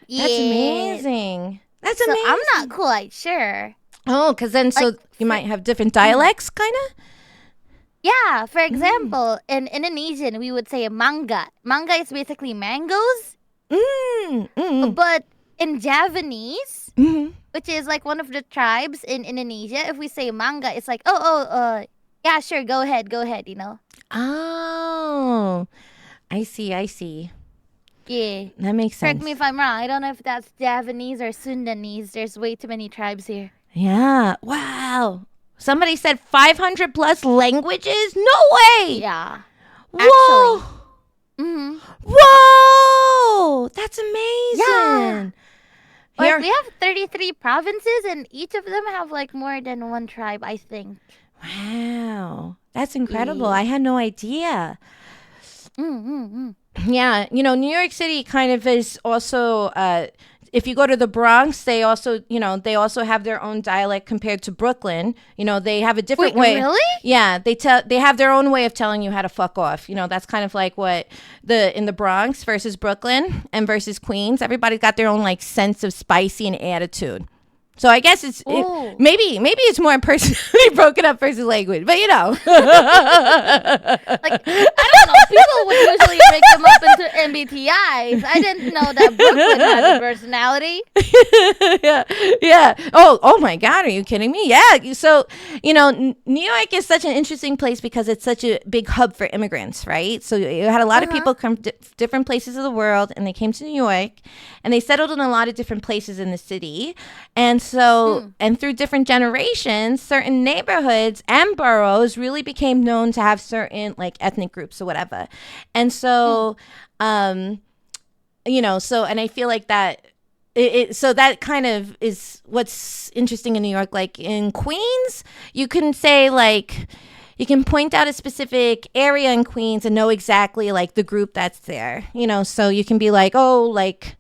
[SPEAKER 2] Yeah.
[SPEAKER 1] That's amazing. That's
[SPEAKER 2] so
[SPEAKER 1] amazing.
[SPEAKER 2] I'm not quite sure.
[SPEAKER 1] Oh, because then you might have different dialects, kind of?
[SPEAKER 2] Yeah, for example, in Indonesian, we would say mangga. Mangga is basically mangoes. But in Javanese, which is like one of the tribes in Indonesia, if we say mangga, it's like, Yeah, sure. Go ahead. Go ahead.
[SPEAKER 1] Oh, I see. I see.
[SPEAKER 2] Yeah.
[SPEAKER 1] That makes
[SPEAKER 2] Correct me
[SPEAKER 1] sense.
[SPEAKER 2] if I'm wrong. I don't know if that's Javanese or Sundanese. There's way too many tribes here.
[SPEAKER 1] Yeah. Wow. Somebody said 500 plus languages? No way.
[SPEAKER 2] Yeah.
[SPEAKER 1] Whoa.
[SPEAKER 2] Actually. Mm-hmm.
[SPEAKER 1] Whoa. That's
[SPEAKER 2] Yeah.
[SPEAKER 1] amazing.
[SPEAKER 2] Like
[SPEAKER 1] Here.
[SPEAKER 2] we have 33 provinces, and each of them have like more than one tribe, I think.
[SPEAKER 1] Wow. That's incredible.
[SPEAKER 2] Yeah.
[SPEAKER 1] I had no idea.
[SPEAKER 2] Mm-hmm.
[SPEAKER 1] Yeah, New York City kind of is also if you go to the Bronx, they also have their own dialect compared to Brooklyn. They have a different
[SPEAKER 2] Wait,
[SPEAKER 1] way.
[SPEAKER 2] really?
[SPEAKER 1] Yeah, they have their own way of telling you how to fuck off. That's kind of like what in the Bronx versus Brooklyn and versus Queens. Everybody's got their own like sense of spicy and attitude. So I guess
[SPEAKER 2] Ooh.
[SPEAKER 1] maybe it's more personally broken up versus language, but
[SPEAKER 2] Like, I don't know. People would usually break them up into MBTIs. I didn't know that Brooklyn has a personality.
[SPEAKER 1] yeah, yeah. Oh my God, are you kidding me? Yeah. So New York is such an interesting place because it's such a big hub for immigrants, right? So you had a lot of people come from different places of the world, and they came to New York, and they settled in a lot of different places in the city, and so and through different generations, certain neighborhoods and boroughs really became known to have certain like ethnic groups or whatever, and so. So and I feel like that so that kind of is what's interesting in New York. Like in Queens, you can say like you can point out a specific area in Queens and know exactly like the group that's there. So you can be like, oh, like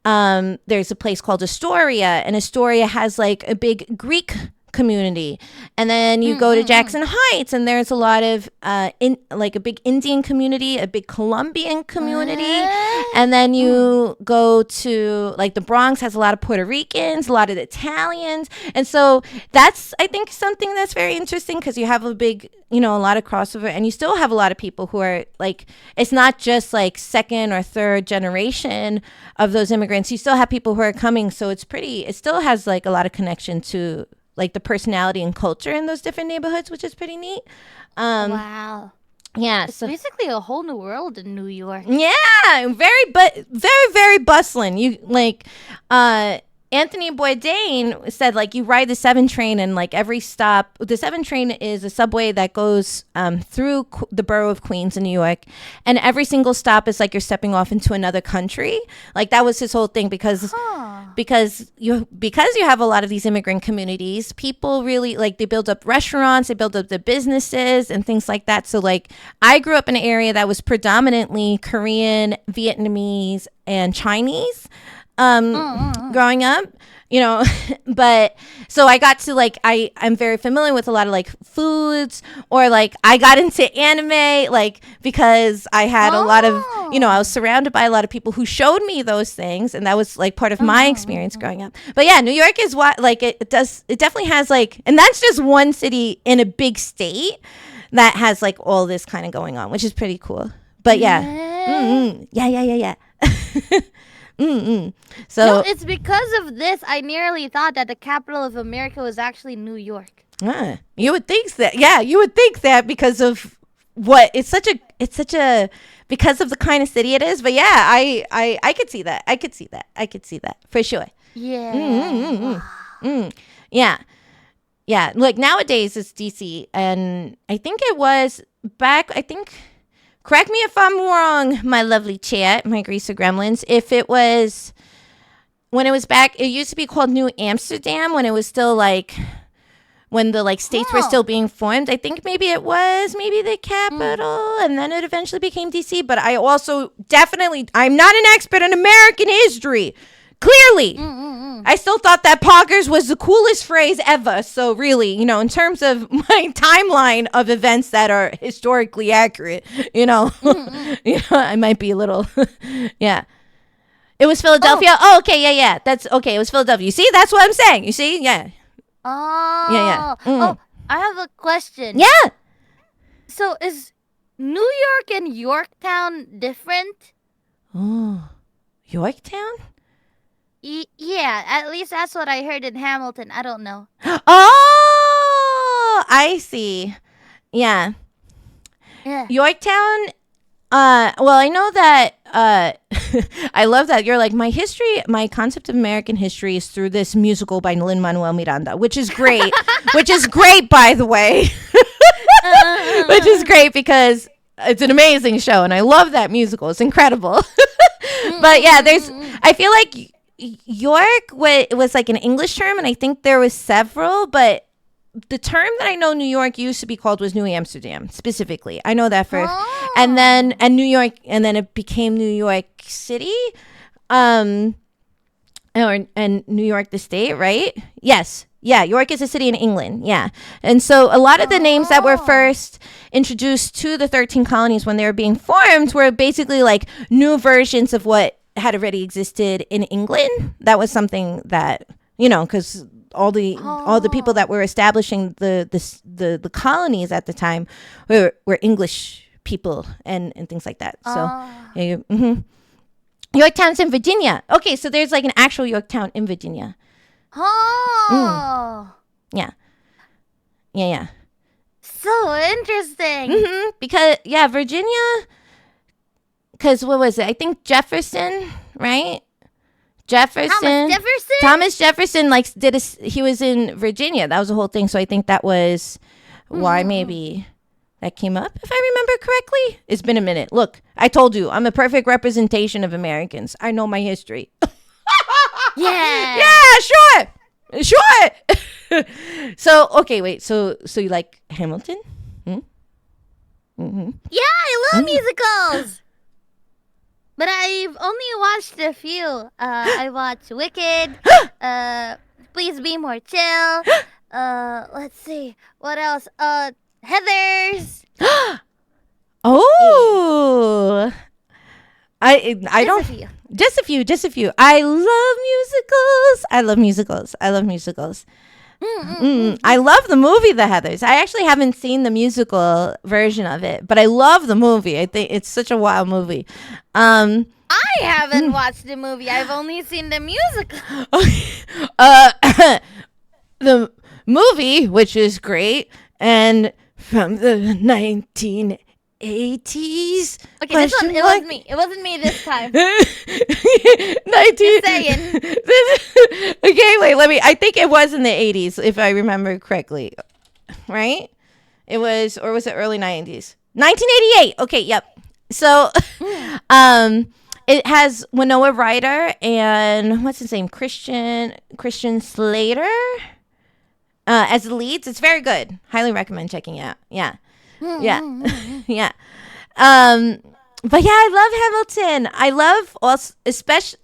[SPEAKER 1] there's a place called Astoria, and Astoria has like a big Greek community, and then you go to Jackson Heights, and there's a lot of like a big Indian community, a big Colombian community, and then you go to like the Bronx has a lot of Puerto Ricans, a lot of Italians, and so that's I think something that's very interesting because you have a big a lot of crossover, and you still have a lot of people who are like it's not just like second or third generation of those immigrants. You still have people who are coming, so it still has like a lot of connection to like the personality and culture in those different neighborhoods, which is pretty neat.
[SPEAKER 2] Wow.
[SPEAKER 1] Yeah,
[SPEAKER 2] It's
[SPEAKER 1] so
[SPEAKER 2] basically a whole new world in New York.
[SPEAKER 1] yeah, very bustling. You like Anthony Bourdain said like you ride the 7 train, and like every stop, the 7 train is a subway that goes through the borough of Queens in New York, and every single stop is like you're stepping off into another country. Like that was his whole thing because you have a lot of these immigrant communities, people really like they build up restaurants, they build up the businesses and things like that. So like I grew up in an area that was predominantly Korean, Vietnamese, and Chinese growing up, but so I got to like I'm very familiar with a lot of like foods, or like I got into anime like because I had a lot of I was surrounded by a lot of people who showed me those things, and that was like part of my experience growing up. But yeah, New York is what like it definitely has like, and that's just one city in a big state that has like all this kind of going on, which is pretty cool. But yeah, yeah. So
[SPEAKER 2] No, it's because of this I nearly thought that the capital of America was actually New York.
[SPEAKER 1] you would think that. Yeah, you would think that because of what it's such a because of the kind of city it is. But yeah, I could see that. I could see that for sure.
[SPEAKER 2] Yeah.
[SPEAKER 1] Yeah. Yeah. Like nowadays it's DC, and I think it was back. Correct me if I'm wrong, my lovely chat, my Greaser Gremlins. If it was when it was back, it used to be called New Amsterdam when it was still like when the like states were still being formed. I think maybe it was the capital, and then it eventually became DC. But I also I'm not an expert in American history. Clearly, I still thought that poggers was the coolest phrase ever. So really, in terms of my timeline of events that are historically accurate, I might be a little, yeah. It was Philadelphia. Oh, okay, yeah. That's okay. It was Philadelphia. You see, that's what I'm saying. You see, yeah.
[SPEAKER 2] Oh.
[SPEAKER 1] Yeah.
[SPEAKER 2] Oh, I have a question.
[SPEAKER 1] Yeah.
[SPEAKER 2] So is New York and Yorktown different?
[SPEAKER 1] Oh, Yorktown?
[SPEAKER 2] Yeah, at least that's what I heard in Hamilton. I don't know.
[SPEAKER 1] Oh, I see. Yeah.
[SPEAKER 2] Yeah.
[SPEAKER 1] Yorktown. Well, I know that. I love that you're like my concept of American history is through this musical by Lin Manuel Miranda, which is great. Which is great, by the way. Which is great because it's an amazing show, and I love that musical. It's incredible. But yeah, I feel like York was like an English term, and I think there was several, but the term that I know New York used to be called was New Amsterdam specifically. I know that first, and New York, and then it became New York City, and New York the state, right? Yes, yeah. York is a city in England, yeah. And so a lot of the names that were first introduced to the 13 colonies when they were being formed were basically like new versions of what had already existed in England. That was something that because all the people that were establishing the colonies at the time were English people and things like that. So Yorktown's in Virginia. Okay, so there's like an actual Yorktown in Virginia.
[SPEAKER 2] Oh.
[SPEAKER 1] Yeah. Yeah.
[SPEAKER 2] So interesting.
[SPEAKER 1] Because Virginia. Because what was it? I think Jefferson, right? Thomas Jefferson he was in Virginia. That was the whole thing. So I think that was why maybe that came up, if I remember correctly. It's been a minute. Look, I told you, I'm a perfect representation of Americans. I know my history.
[SPEAKER 2] Yeah.
[SPEAKER 1] Yeah, sure. So, okay, wait. So you like Hamilton?
[SPEAKER 2] Yeah, I love musicals. But I've only watched a few. I watched Wicked. Please Be More Chill. Let's see. What else? Heathers.
[SPEAKER 1] Oh. I don't.
[SPEAKER 2] Just a few.
[SPEAKER 1] Just a few. I love musicals. I love the movie The Heathers. I actually haven't seen the musical version of it, but I love the movie. I think it's such a wild movie.
[SPEAKER 2] I haven't watched the movie. I've only seen the musical.
[SPEAKER 1] The movie, which is great, and from the 1980s.
[SPEAKER 2] Okay, this one, it wasn't me. It wasn't me this time.
[SPEAKER 1] 19.
[SPEAKER 2] Just saying.
[SPEAKER 1] Okay, wait, I think it was in the 80s, if I remember correctly. Right? It was, or was it early 90s? 1988. Okay, yep. So, it has Winona Ryder and what's his name? Christian Slater as the leads. It's very good. Highly recommend checking it out. Yeah. Yeah. But yeah, I love Hamilton. I love also, especially,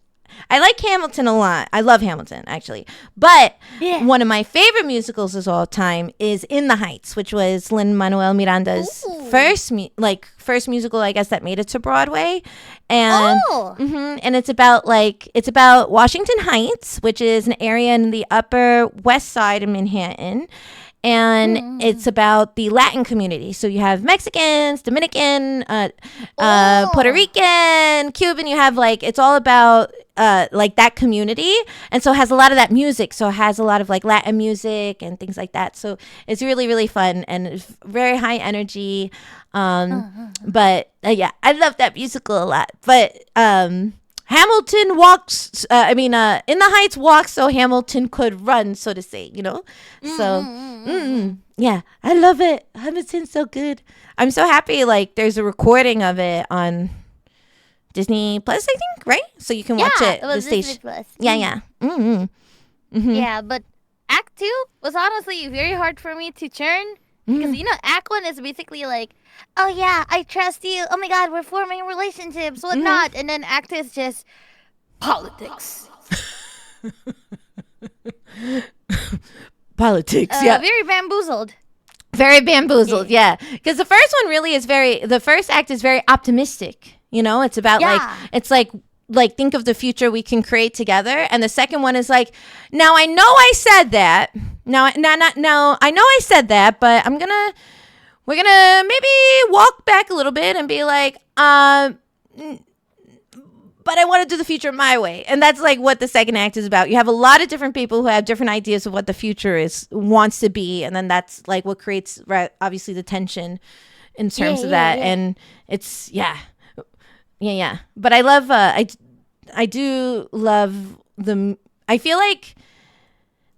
[SPEAKER 1] I like Hamilton a lot. I love Hamilton, actually. But one of my favorite musicals of all time is In the Heights, which was Lin-Manuel Miranda's first musical, I guess, that made it to Broadway. And and it's about Washington Heights, which is an area in the Upper West Side of Manhattan. And it's about the Latin community. So you have Mexicans, Dominican, Puerto Rican, Cuban. You have it's all about that community. And so it has a lot of that music. So it has a lot of Latin music and things like that. So it's really, really fun and it's very high energy. But yeah, I love that musical a lot. But Hamilton walks, In the Heights walks so Hamilton could run, so to say, So, yeah, I love it. Hamilton's so good. I'm so happy, there's a recording of it on Disney Plus, I think, right? So you can watch it.
[SPEAKER 2] It was
[SPEAKER 1] the
[SPEAKER 2] Disney
[SPEAKER 1] station.
[SPEAKER 2] Plus.
[SPEAKER 1] Yeah.
[SPEAKER 2] Yeah, but Act 2 was honestly very hard for me to churn. Because, Act 1 is basically oh yeah, I trust you. Oh my God, we're forming relationships, whatnot. And then Act 2 is just politics.
[SPEAKER 1] Politics, yeah.
[SPEAKER 2] Very bamboozled.
[SPEAKER 1] Very bamboozled, yeah. Because the first one really is the first act is very optimistic. It's about think of the future we can create together. And the second one is now I know I said that. Now I know I said that, but we're gonna maybe walk back a little bit and be but I want to do the future my way. And that's like what the second act is about. You have a lot of different people who have different ideas of what the future wants to be. And then that's like what creates, right, obviously the tension in terms of that. And it's, yeah. But I love, I do love I feel like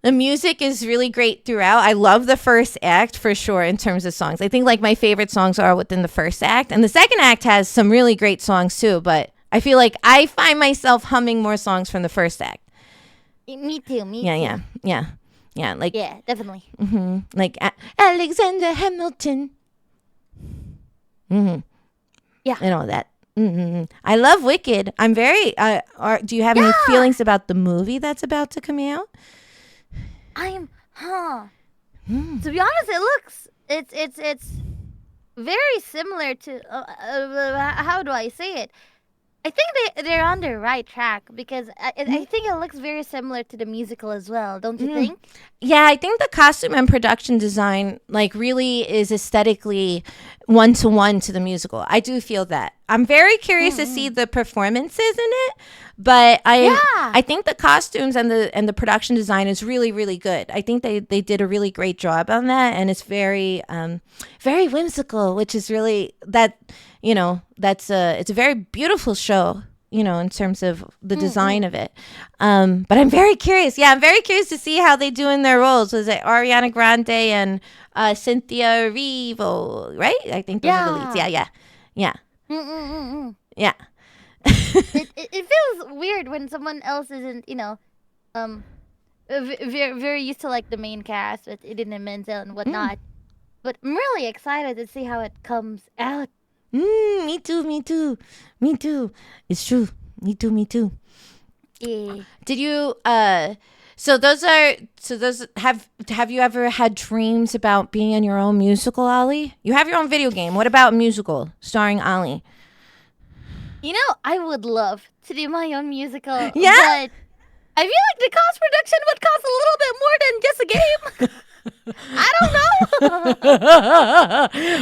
[SPEAKER 1] the music is really great throughout. I love the first act for sure in terms of songs. I think like my favorite songs are within the first act. And the second act has some really great songs too. But I feel like I find myself humming more songs from the first act.
[SPEAKER 2] Me too.
[SPEAKER 1] Yeah. Like,
[SPEAKER 2] yeah, definitely.
[SPEAKER 1] Like Alexander Hamilton.
[SPEAKER 2] Yeah.
[SPEAKER 1] And all that. I love Wicked. I'm very, do you have any feelings about the movie that's about to come out?
[SPEAKER 2] To be honest, it's very similar to, how do I say it? I think they're on the right track because I think it looks very similar to the musical as well, don't you think?
[SPEAKER 1] Yeah, I think the costume and production design like really is aesthetically one-to-one to the musical. I do feel that. I'm very curious to see the performances in it, but I think the costumes and the production design is really, really good. I think they did a really great job on that, and it's very very whimsical, which is really that, you know, it's a very beautiful show, you know, in terms of the design of it. But I'm very curious. Yeah, I'm very curious to see how they do in their roles. Was it Ariana Grande and Cynthia Erivo, right? I think those are the leads. Yeah. Yeah.
[SPEAKER 2] It feels weird when someone else isn't, you know, very, very used to like the main cast with Idina Menzel and whatnot. But I'm really excited to see how it comes out.
[SPEAKER 1] Me too. It's true. Me too.
[SPEAKER 2] Yeah.
[SPEAKER 1] Did you have you ever had dreams about being in your own musical, Ollie? You have your own video game. What about a musical starring Ollie?
[SPEAKER 2] You know, I would love to do my own musical.
[SPEAKER 1] Yeah?
[SPEAKER 2] But I feel like the cost production would cost a little bit more than just a game. I don't know.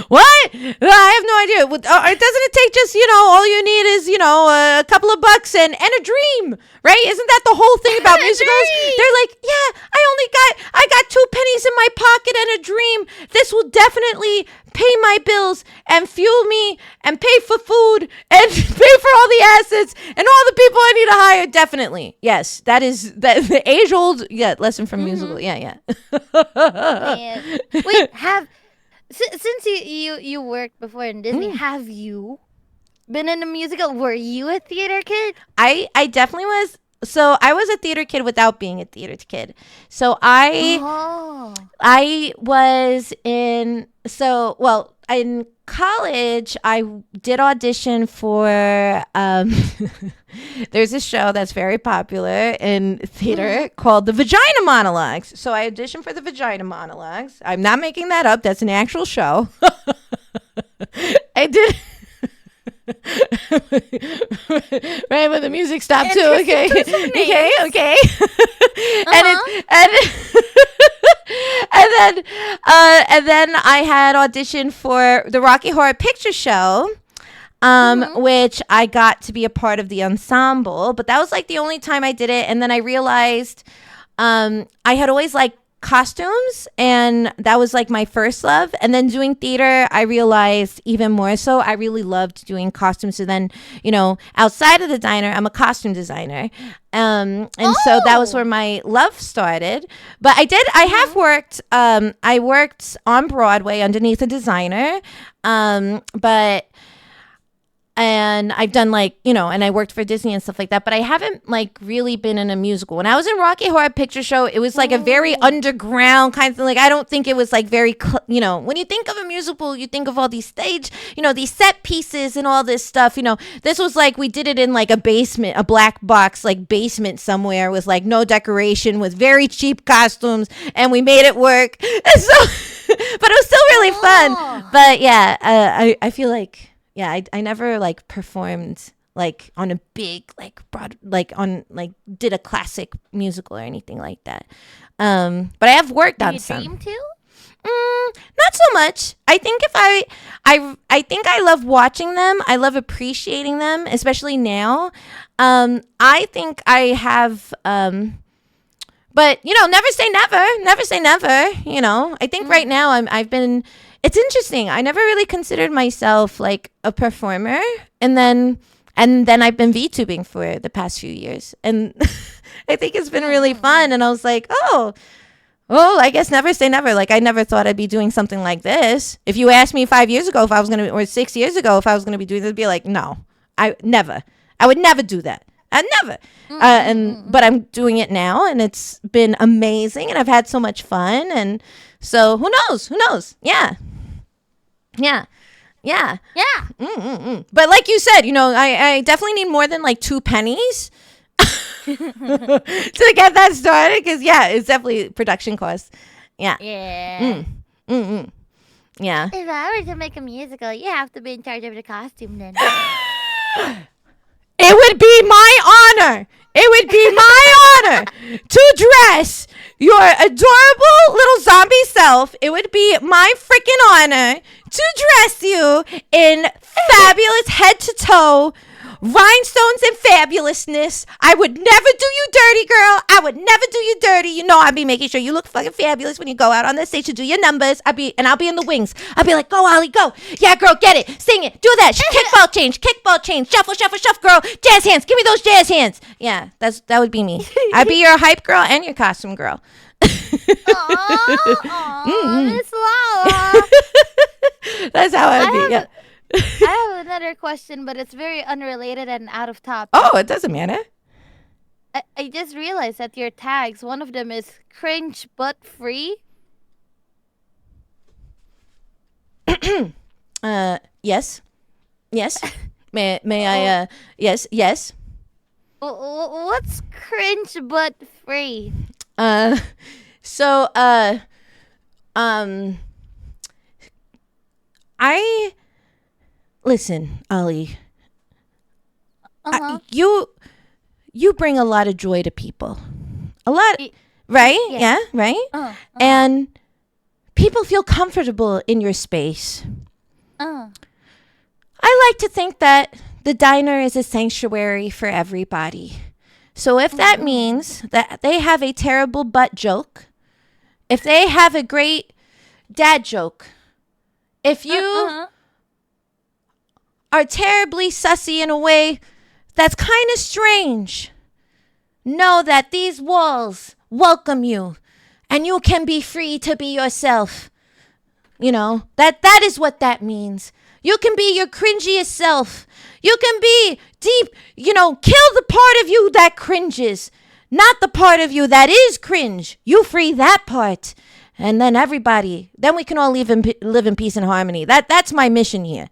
[SPEAKER 1] What? I have no idea. Doesn't it take just, you know, all you need is, you know, a couple of bucks and a dream, right? Isn't that the whole thing about musicals? They're like, yeah, I got 2 pennies in my pocket and a dream. This will definitely pay my bills and fuel me and pay for food and pay for all the assets and all the people I need to hire. Definitely. Yes, that is the age old lesson from musical. Yeah.
[SPEAKER 2] Wait, since you worked before in Disney, have you been in a musical? Were you a theater kid?
[SPEAKER 1] I definitely was. So I was a theater kid without being a theater kid. So I was in college I did audition for there's a show that's very popular in theater called The Vagina Monologues. So I auditioned for The Vagina Monologues. I'm not making that up. That's an actual show. I did. Right when the music stopped too. Okay. And then I had auditioned for the Rocky Horror Picture Show, which I got to be a part of the ensemble, but that was like the only time I did it. And then I realized I had always liked costumes, and that was like my first love. And then doing theater, I realized even more so I really loved doing costumes. So then, you know, outside of the diner, I'm a costume designer, and so that was where my love started. But I have worked I worked on Broadway underneath a designer, and I've done like, you know, and I worked for Disney and stuff like that, but I haven't like really been in a musical. When I was in Rocky Horror Picture Show, it was like a very underground kind of thing. Like, I don't think it was like very, you know, when you think of a musical, you think of all these stage, you know, these set pieces and all this stuff, you know. This was like, we did it in like a basement, a black box, like basement somewhere with like no decoration, with very cheap costumes, and we made it work. And so, but it was still really fun. But yeah, I feel like, yeah, I never like performed like on a big like broad like on like did a classic musical or anything like that. But I have worked on some.
[SPEAKER 2] Do you dream
[SPEAKER 1] Not so much. I think I think I love watching them. I love appreciating them, especially now. I think I have, but never say never. Never say never. I think right now I've been. It's interesting. I never really considered myself like a performer, and then I've been VTubing for the past few years, and I think it's been really fun. And I was like, oh, I guess never say never. Like, I never thought I'd be doing something like this. If you asked me 5 years ago if I was going to, or 6 years ago if I was going to be doing this, I'd be like, no, I would never do that. I never. But I'm doing it now, and it's been amazing, and I've had so much fun. And so who knows? Yeah. But like you said, I definitely need more than like 2 pennies to get that started, because it's definitely production costs. Yeah.
[SPEAKER 2] Yeah.
[SPEAKER 1] Yeah.
[SPEAKER 2] If I were to make a musical, you have to be in charge of the costume then.
[SPEAKER 1] It would be my honor. It would be my honor to dress your adorable little zombie self. It would be my freaking honor to dress you in fabulous head to toe rhinestones and fabulousness. I would never do you dirty, girl. I would never do you dirty. I'd be making sure you look fucking fabulous when you go out on the stage to do your numbers. I'll be in the wings. I'll be like, go, Ollie, go. Yeah, girl, get it. Sing it. Do that. Kickball change. Shuffle, girl. Jazz hands. Give me those jazz hands. Yeah, that would be me. I'd be your hype girl and your costume girl.
[SPEAKER 2] Miss Lala.
[SPEAKER 1] That's how I'd be. Yeah.
[SPEAKER 2] I have another question, but it's very unrelated and out of topic.
[SPEAKER 1] Oh, it doesn't matter.
[SPEAKER 2] I just realized that your tags, one of them is cringe but free.
[SPEAKER 1] Yes. May I? Yes.
[SPEAKER 2] What's cringe but free?
[SPEAKER 1] Listen, Ollie. You bring a lot of joy to people. A lot, right? Yeah, right? And people feel comfortable in your space. I like to think that the diner is a sanctuary for everybody. So if that means that they have a terrible butt joke, if they have a great dad joke, if you are terribly sussy in a way that's kind of strange, know that these walls welcome you, and you can be free to be yourself. That is what that means. You can be your cringiest self. You can be deep, kill the part of you that cringes, not the part of you that is cringe. You free that part. And then then we can all live in peace and harmony. That's my mission here,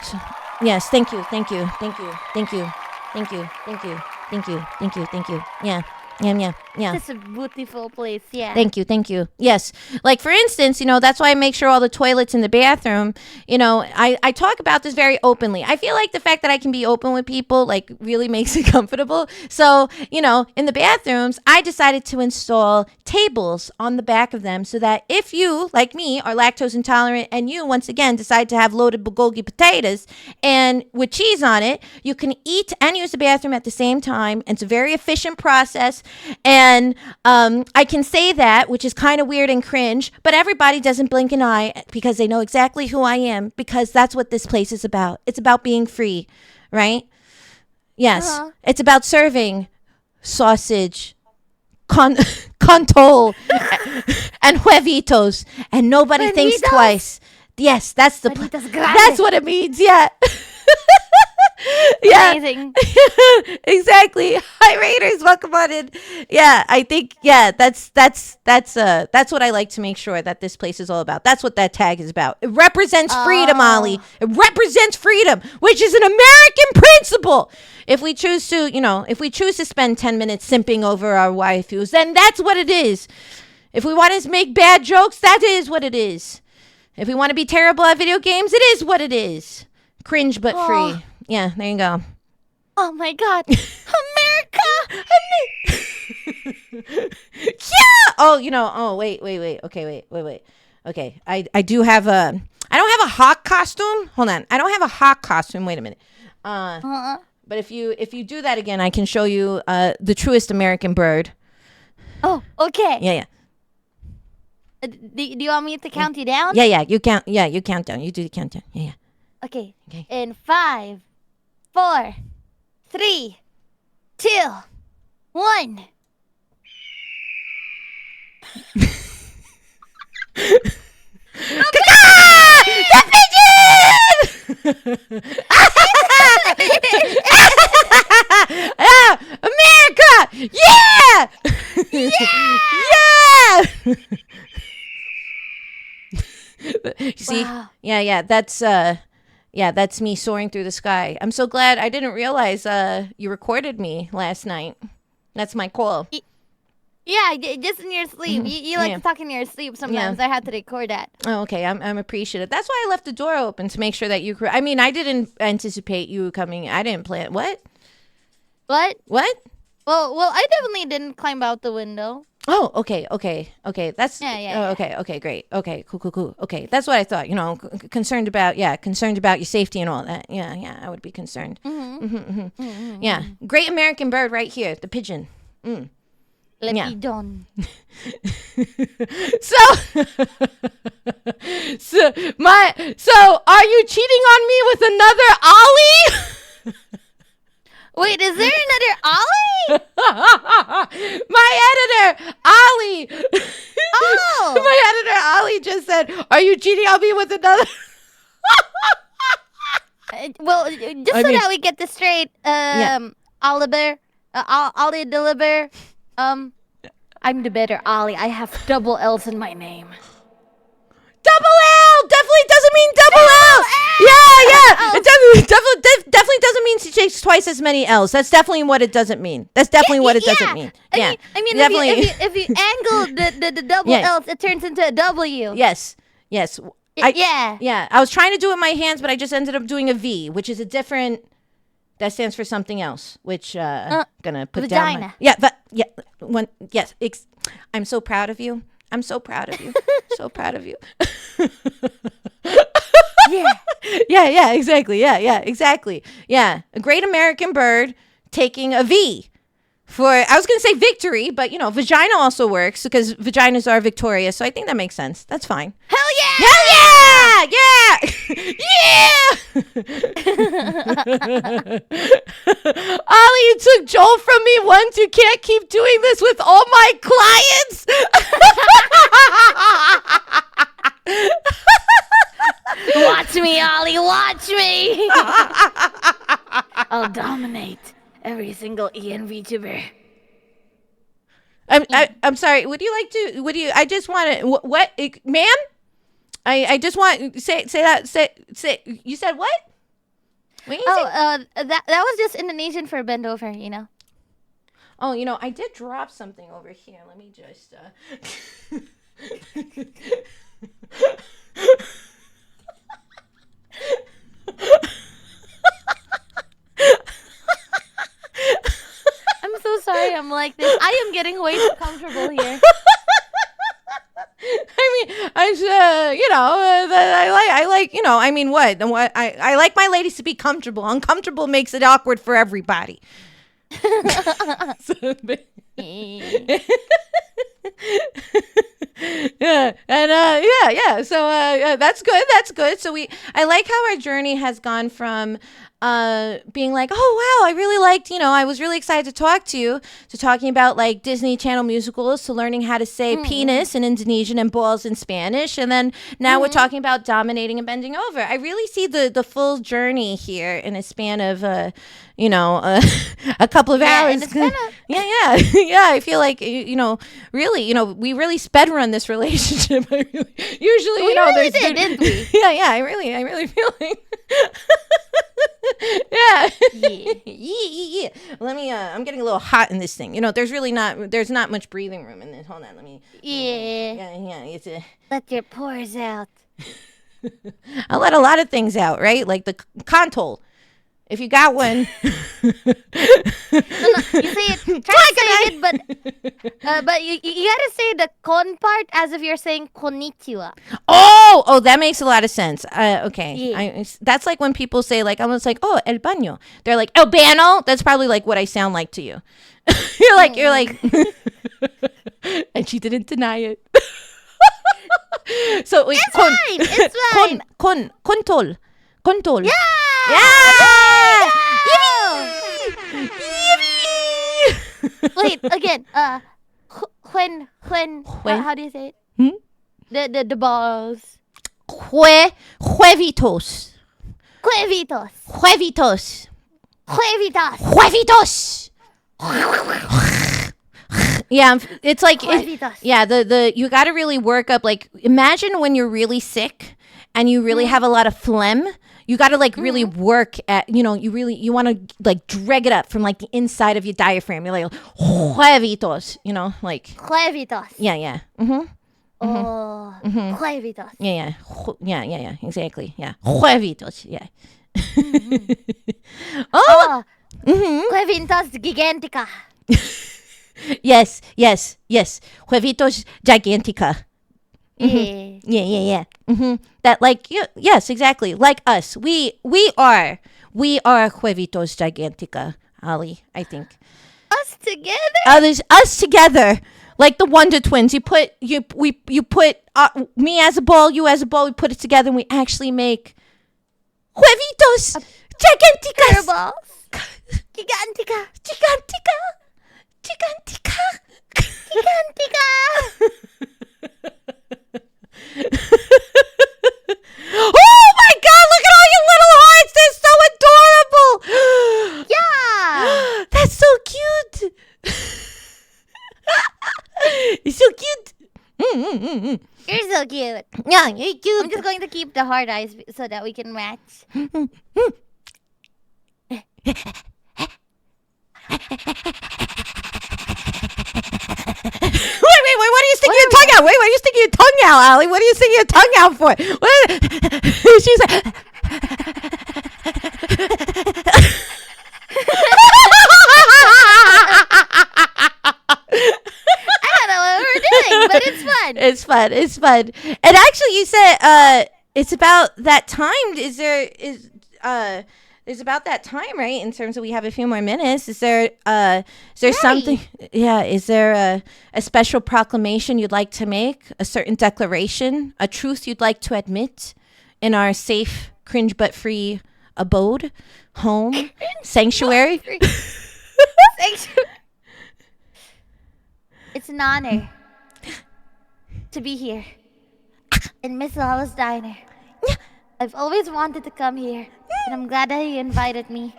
[SPEAKER 1] So, yes, thank you. Yeah.
[SPEAKER 2] It's a beautiful place, yeah.
[SPEAKER 1] Thank you. Yes. Like, for instance, that's why I make sure all the toilets in the bathroom, I talk about this very openly. I feel like the fact that I can be open with people, like, really makes it comfortable. So, in the bathrooms, I decided to install tables on the back of them so that if you, like me, are lactose intolerant and you, once again, decide to have loaded bulgogi potatoes and with cheese on it, you can eat and use the bathroom at the same time. It's a very efficient process. And I can say that, which is kind of weird and cringe, but everybody doesn't blink an eye because they know exactly who I am, because that's what this place is about. It's about being free, right? Yes. It's about serving sausage, contol, and huevitos, and nobody thinks twice. Yes, that's that's what it means. Yeah. Yeah.
[SPEAKER 2] Amazing.
[SPEAKER 1] Exactly. Hi, Raiders. Welcome on in. Yeah, I think that's what I like to make sure that this place is all about. That's what that tag is about. It represents freedom, Ollie. It represents freedom, which is an American principle. If we choose to spend 10 minutes simping over our waifus, then that's what it is. If we want to make bad jokes, that is what it is. If we want to be terrible at video games, it is what it is. Cringe but free. Yeah, there you go.
[SPEAKER 2] Oh my God. America!
[SPEAKER 1] Yeah! Oh, wait. Okay, wait. Okay, I do have a. I don't have a hawk costume. Hold on, I don't have a hawk costume. Wait a minute. But if you do that again, I can show you the truest American bird.
[SPEAKER 2] Oh, okay.
[SPEAKER 1] Yeah.
[SPEAKER 2] Do you want me to count you down?
[SPEAKER 1] Yeah. You count. Yeah, you count down. You do the countdown. Yeah.
[SPEAKER 2] Okay.
[SPEAKER 1] Okay.
[SPEAKER 2] In 5, 4, 3, 2, 1.
[SPEAKER 1] The pigeon! America! Yeah! Yeah! You see?
[SPEAKER 2] Wow.
[SPEAKER 1] Yeah, that's me soaring through the sky. I'm so glad. I didn't realize you recorded me last night. That's my call.
[SPEAKER 2] Yeah, just in your sleep. You like
[SPEAKER 1] Yeah.
[SPEAKER 2] to talk in your sleep sometimes. I had to record that.
[SPEAKER 1] Oh, okay. I'm appreciative. That's why I left the door open to make sure that you. I mean, I didn't anticipate you coming. I didn't plan. What?
[SPEAKER 2] What?
[SPEAKER 1] What?
[SPEAKER 2] Well, I definitely didn't climb out the window.
[SPEAKER 1] Oh, okay. That's
[SPEAKER 2] Yeah.
[SPEAKER 1] Okay, great. Okay, cool. Okay, that's what I thought. Concerned about your safety and all that. Yeah, I would be concerned. Yeah, great American bird right here, the pigeon.
[SPEAKER 2] Let
[SPEAKER 1] Yeah.
[SPEAKER 2] me done.
[SPEAKER 1] So, so are you cheating on me with another Ollie?
[SPEAKER 2] Wait, is there another Ollie?
[SPEAKER 1] My editor, Ollie.
[SPEAKER 2] Oh.
[SPEAKER 1] My editor, Ollie, just said, "Are you cheating on me with another?"
[SPEAKER 2] Well, just so that we get this straight, Oliver, Ollie Deliver, I'm the better Ollie. I have double L's in my name.
[SPEAKER 1] Double L definitely doesn't mean double L. Yeah. It definitely doesn't mean she takes twice as many L's. That's definitely what it doesn't mean. That's definitely what it doesn't mean. Yeah.
[SPEAKER 2] I mean,
[SPEAKER 1] definitely.
[SPEAKER 2] if you angle the double
[SPEAKER 1] Yeah.
[SPEAKER 2] L's, it turns into a W.
[SPEAKER 1] Yes.
[SPEAKER 2] Yeah.
[SPEAKER 1] Yeah. I was trying to do it with my hands, but I just ended up doing a V, which is a different. That stands for something else, which gonna put down.
[SPEAKER 2] Vagina.
[SPEAKER 1] Yes. I'm so proud of you. I'm so proud of you. So proud of you.
[SPEAKER 2] Yeah.
[SPEAKER 1] Yeah, exactly. Yeah, exactly. Yeah, a great American bird taking a V for, I was going to say victory, but vagina also works because vaginas are victorious. So I think that makes sense. That's fine.
[SPEAKER 2] Hell yeah!
[SPEAKER 1] Ollie, you took Joel from me once. You can't keep doing this with all my clients.
[SPEAKER 2] Watch me, Ollie. Watch me. I'll dominate every single EN VTuber.
[SPEAKER 1] I'm sorry. I just want to, what, ma'am? I just want, say that, you said what? What you say?
[SPEAKER 2] That was just Indonesian for bend over,
[SPEAKER 1] Oh, I did drop something over here. Let me just,
[SPEAKER 2] I'm so sorry I'm like this. I am getting way too comfortable here.
[SPEAKER 1] I mean, I like, I mean, what? I like my ladies to be comfortable. Uncomfortable makes it awkward for everybody. Yeah, and yeah. So that's good. So I like how our journey has gone from being like, oh wow, I really liked, I was really excited to talk to you, to talking about like Disney Channel musicals, to learning how to say penis in Indonesian and balls in Spanish, and then now we're talking about dominating and bending over. I really see the full journey here in a span of a couple of hours. Yeah. I feel like really, we really sped run this relationship. Usually,
[SPEAKER 2] We really did, didn't we?
[SPEAKER 1] Yeah. I really feel like. Yeah. Yeah. Let me. I'm getting a little hot in this thing. There's not much breathing room in this. Hold on. Let me.
[SPEAKER 2] Yeah.
[SPEAKER 1] Yeah. It's a.
[SPEAKER 2] Let your pores out.
[SPEAKER 1] I let a lot of things out, right? Like the contour. If you got one.
[SPEAKER 2] No, you say it. Try to say it, but you gotta say the con part as if you're saying konnichiwa.
[SPEAKER 1] Oh, that makes a lot of sense. Okay.
[SPEAKER 2] Yeah.
[SPEAKER 1] That's like when people say, like, I was like, oh, el baño. They're like, el baño. That's probably like what I sound like to you. you're like, and she didn't deny it. So wait,
[SPEAKER 2] It's fine. It's fine.
[SPEAKER 1] Contol.
[SPEAKER 2] Yeah.
[SPEAKER 1] Yeah.
[SPEAKER 2] Yippee! Wait again. When how do you say it? The balls.
[SPEAKER 1] Huevitos.
[SPEAKER 2] Huevitos.
[SPEAKER 1] Huevitos.
[SPEAKER 2] Huevitos.
[SPEAKER 1] Huevitos. Yeah, it's like the you got to really work up. Like, imagine when you're really sick and you really have a lot of phlegm. You got to like really work at, you want to like drag it up from like the inside of your diaphragm. You're like huevitos, like
[SPEAKER 2] Huevitos.
[SPEAKER 1] yeah.
[SPEAKER 2] Oh, huevitos.
[SPEAKER 1] Yeah, exactly. Yeah, huevitos. Yeah.
[SPEAKER 2] Huevitos gigantica.
[SPEAKER 1] Yes. Huevitos gigantica.
[SPEAKER 2] Yeah.
[SPEAKER 1] That like yes, exactly. Like us. We are Huevitos gigantica, Ali, I think.
[SPEAKER 2] Us together?
[SPEAKER 1] Us together. Like the Wonder Twins. You put me as a ball, you as a ball, we put it together and we actually make Huevitos giganticas.
[SPEAKER 2] Balls. Gigantica.
[SPEAKER 1] Oh my God, look at all your little hearts. They're so adorable.
[SPEAKER 2] Yeah.
[SPEAKER 1] That's so cute. You're so cute.
[SPEAKER 2] You're so cute.
[SPEAKER 1] Yeah, you're cute.
[SPEAKER 2] I'm just going to keep the hard eyes so that we can match.
[SPEAKER 1] Wait, what are you sticking your tongue out? Wait, what are you sticking your tongue out, Allie? What are you sticking your tongue out for? She's like...
[SPEAKER 2] I don't know what we're doing, but it's fun.
[SPEAKER 1] It's fun. And actually, you said it's about that time. It's about that time, right? In terms of, we have a few more minutes. Is there something? Yeah. Is there a special proclamation you'd like to make? A certain declaration? A truth you'd like to admit in our safe, cringe but free abode, home, sanctuary?
[SPEAKER 2] It's an honor to be here in Miss Lala's diner. I've always wanted to come here, and I'm glad that you invited me.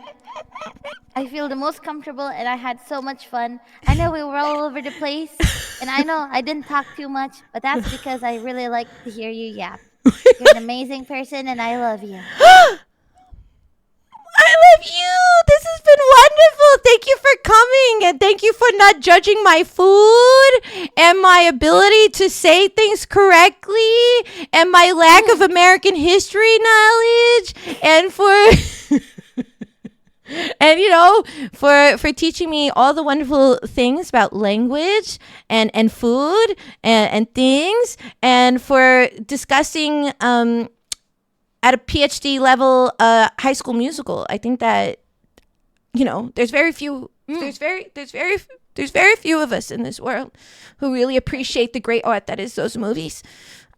[SPEAKER 2] I feel the most comfortable, and I had so much fun. I know we were all over the place, and I know I didn't talk too much, but that's because I really like to hear you yap. You're an amazing person, and I love you.
[SPEAKER 1] I love you. This has been wonderful. Thank you for coming, and thank you for not judging my food and my ability to say things correctly and my lack of American history knowledge, and for teaching me all the wonderful things about language and food and things, and for discussing at a PhD level, High School Musical. I think that, there's very few. There's very few of us in this world who really appreciate the great art that is those movies.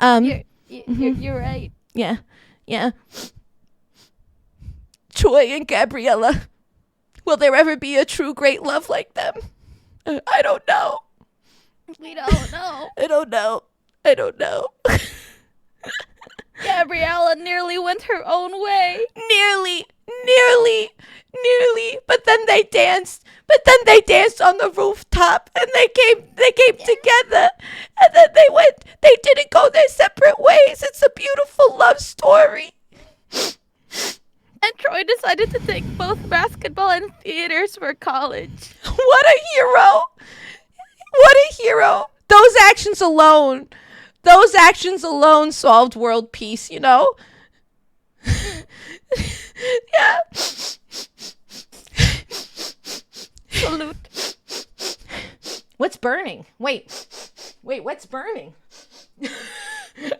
[SPEAKER 2] You're right.
[SPEAKER 1] Yeah. Troy and Gabriella. Will there ever be a true great love like them? I don't know.
[SPEAKER 2] We don't know.
[SPEAKER 1] I don't know.
[SPEAKER 2] Gabriella nearly went her own way.
[SPEAKER 1] Nearly. But then they danced on the rooftop, and they came together, and then they didn't go their separate ways. It's a beautiful love story.
[SPEAKER 2] And Troy decided to take both basketball and theaters for college.
[SPEAKER 1] What a hero. Those actions alone solved world peace, Yeah.
[SPEAKER 2] salute.
[SPEAKER 1] What's burning? Wait, what's burning?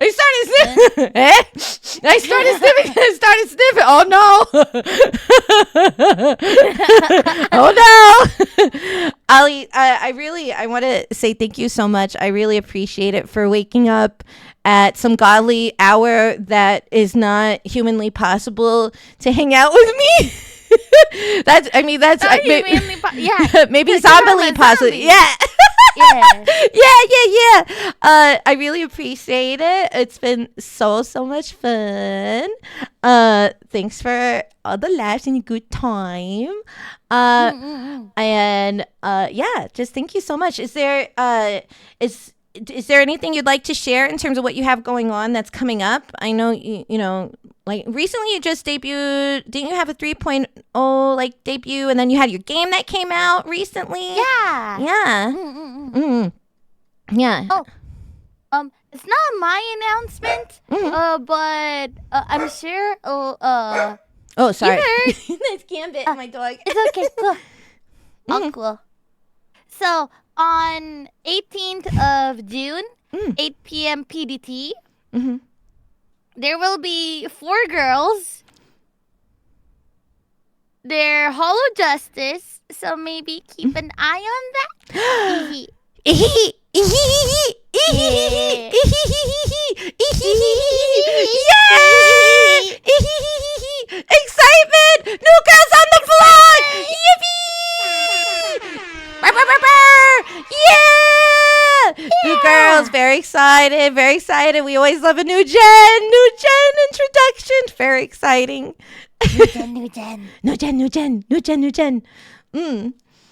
[SPEAKER 1] I started sniffing. I started sniffing. Oh no. Oh no. Ali, I want to say thank you so much. I really appreciate it for waking up at some godly hour that is not humanly possible to hang out with me. That's maybe zombily possible. Yeah.
[SPEAKER 2] Yeah.
[SPEAKER 1] Yeah. I really appreciate it. It's been so much fun. Thanks for all the laughs and a good time. And just thank you so much. Is there anything you'd like to share in terms of what you have going on that's coming up? I know you know, like recently you just debuted. Didn't you have a 3.0 like debut, and then you had your game that came out recently?
[SPEAKER 2] Yeah.
[SPEAKER 1] Yeah. Yeah.
[SPEAKER 2] Oh, it's not my announcement. But I'm sure.
[SPEAKER 1] Oh, sorry.
[SPEAKER 2] You heard.
[SPEAKER 1] Nice Gambit, my dog.
[SPEAKER 2] It's okay. Cool. Cool. So on 18th of June, 8 p.m. PDT, there will be 4 girls. They're Hollow Justice, so maybe keep an eye on that.
[SPEAKER 1] Yay! Excitement! New girls on the floor! Yippee! Burr, burr, burr, burr! Yeah! New girls, very excited. We always love a new gen introduction. Very exciting.
[SPEAKER 2] New gen.
[SPEAKER 1] New gen.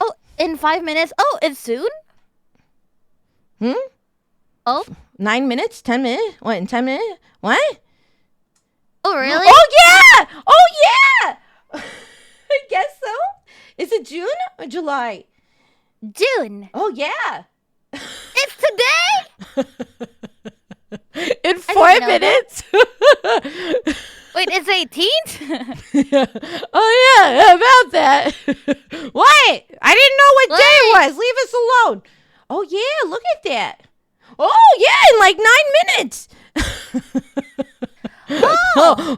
[SPEAKER 2] Oh, in 5 minutes. Oh, it's soon? Oh?
[SPEAKER 1] 9 minutes? 10 minutes? What, in 10 minutes? What?
[SPEAKER 2] Oh, really?
[SPEAKER 1] Oh, yeah! I guess so. Is it June or July?
[SPEAKER 2] June.
[SPEAKER 1] Oh, yeah.
[SPEAKER 2] It's today?
[SPEAKER 1] In 4 minutes?
[SPEAKER 2] Wait, it's 18th?
[SPEAKER 1] Oh, yeah, about that. What? I didn't know what day it was. Leave us alone. Oh, yeah, look at that. Oh, yeah, in like 9 minutes. Oh.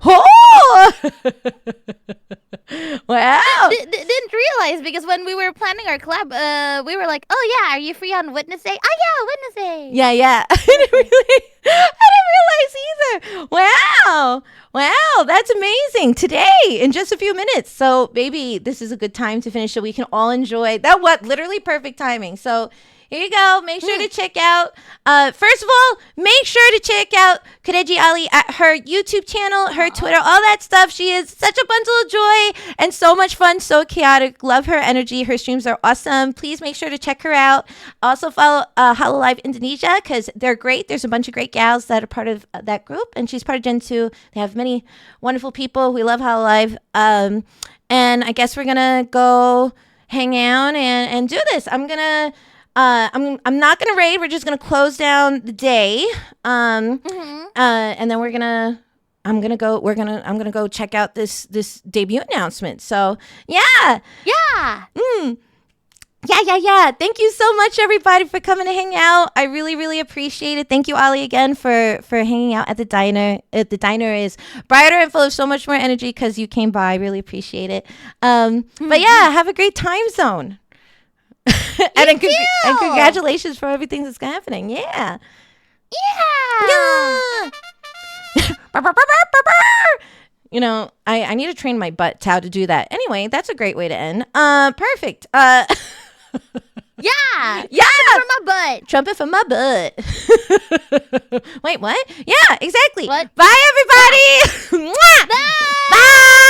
[SPEAKER 1] Wow.
[SPEAKER 2] Didn't realize, because when we were planning our collab, we were like, oh, yeah, are you free on Witness Day? Oh, yeah, Witness Day.
[SPEAKER 1] Yeah. I didn't realize either. Wow, that's amazing. Today, in just a few minutes. So maybe this is a good time to finish so we can all enjoy that. Literally perfect timing. So here you go. Make sure to check out. First of all, make sure to check out Kadeji Ali at her YouTube channel, her Twitter, all that stuff. She is such a bundle of joy and so much fun, so chaotic. Love her energy. Her streams are awesome. Please make sure to check her out. Also follow Hololive Indonesia because they're great. There's a bunch of great gals that are part of that group, and she's part of Gen 2. They have many wonderful people. We love Hololive. And I guess we're gonna go hang out and do this. I'm not gonna raid. We're just gonna close down the day. And then I'm gonna go check out this debut announcement. So yeah. Yeah. Thank you so much, everybody, for coming to hang out. I really, really appreciate it. Thank you, Ali, again for hanging out at the diner. The diner is brighter and full of so much more energy because you came by. I really appreciate it. But yeah, have a great time zone. and congratulations for everything that's happening. Yeah. You know, I need to train my butt to how to do that. Anyway, that's a great way to end. Perfect.
[SPEAKER 2] Yeah.
[SPEAKER 1] Trumpet from my butt. Wait, what? Yeah, exactly.
[SPEAKER 2] What?
[SPEAKER 1] Bye, everybody. Bye.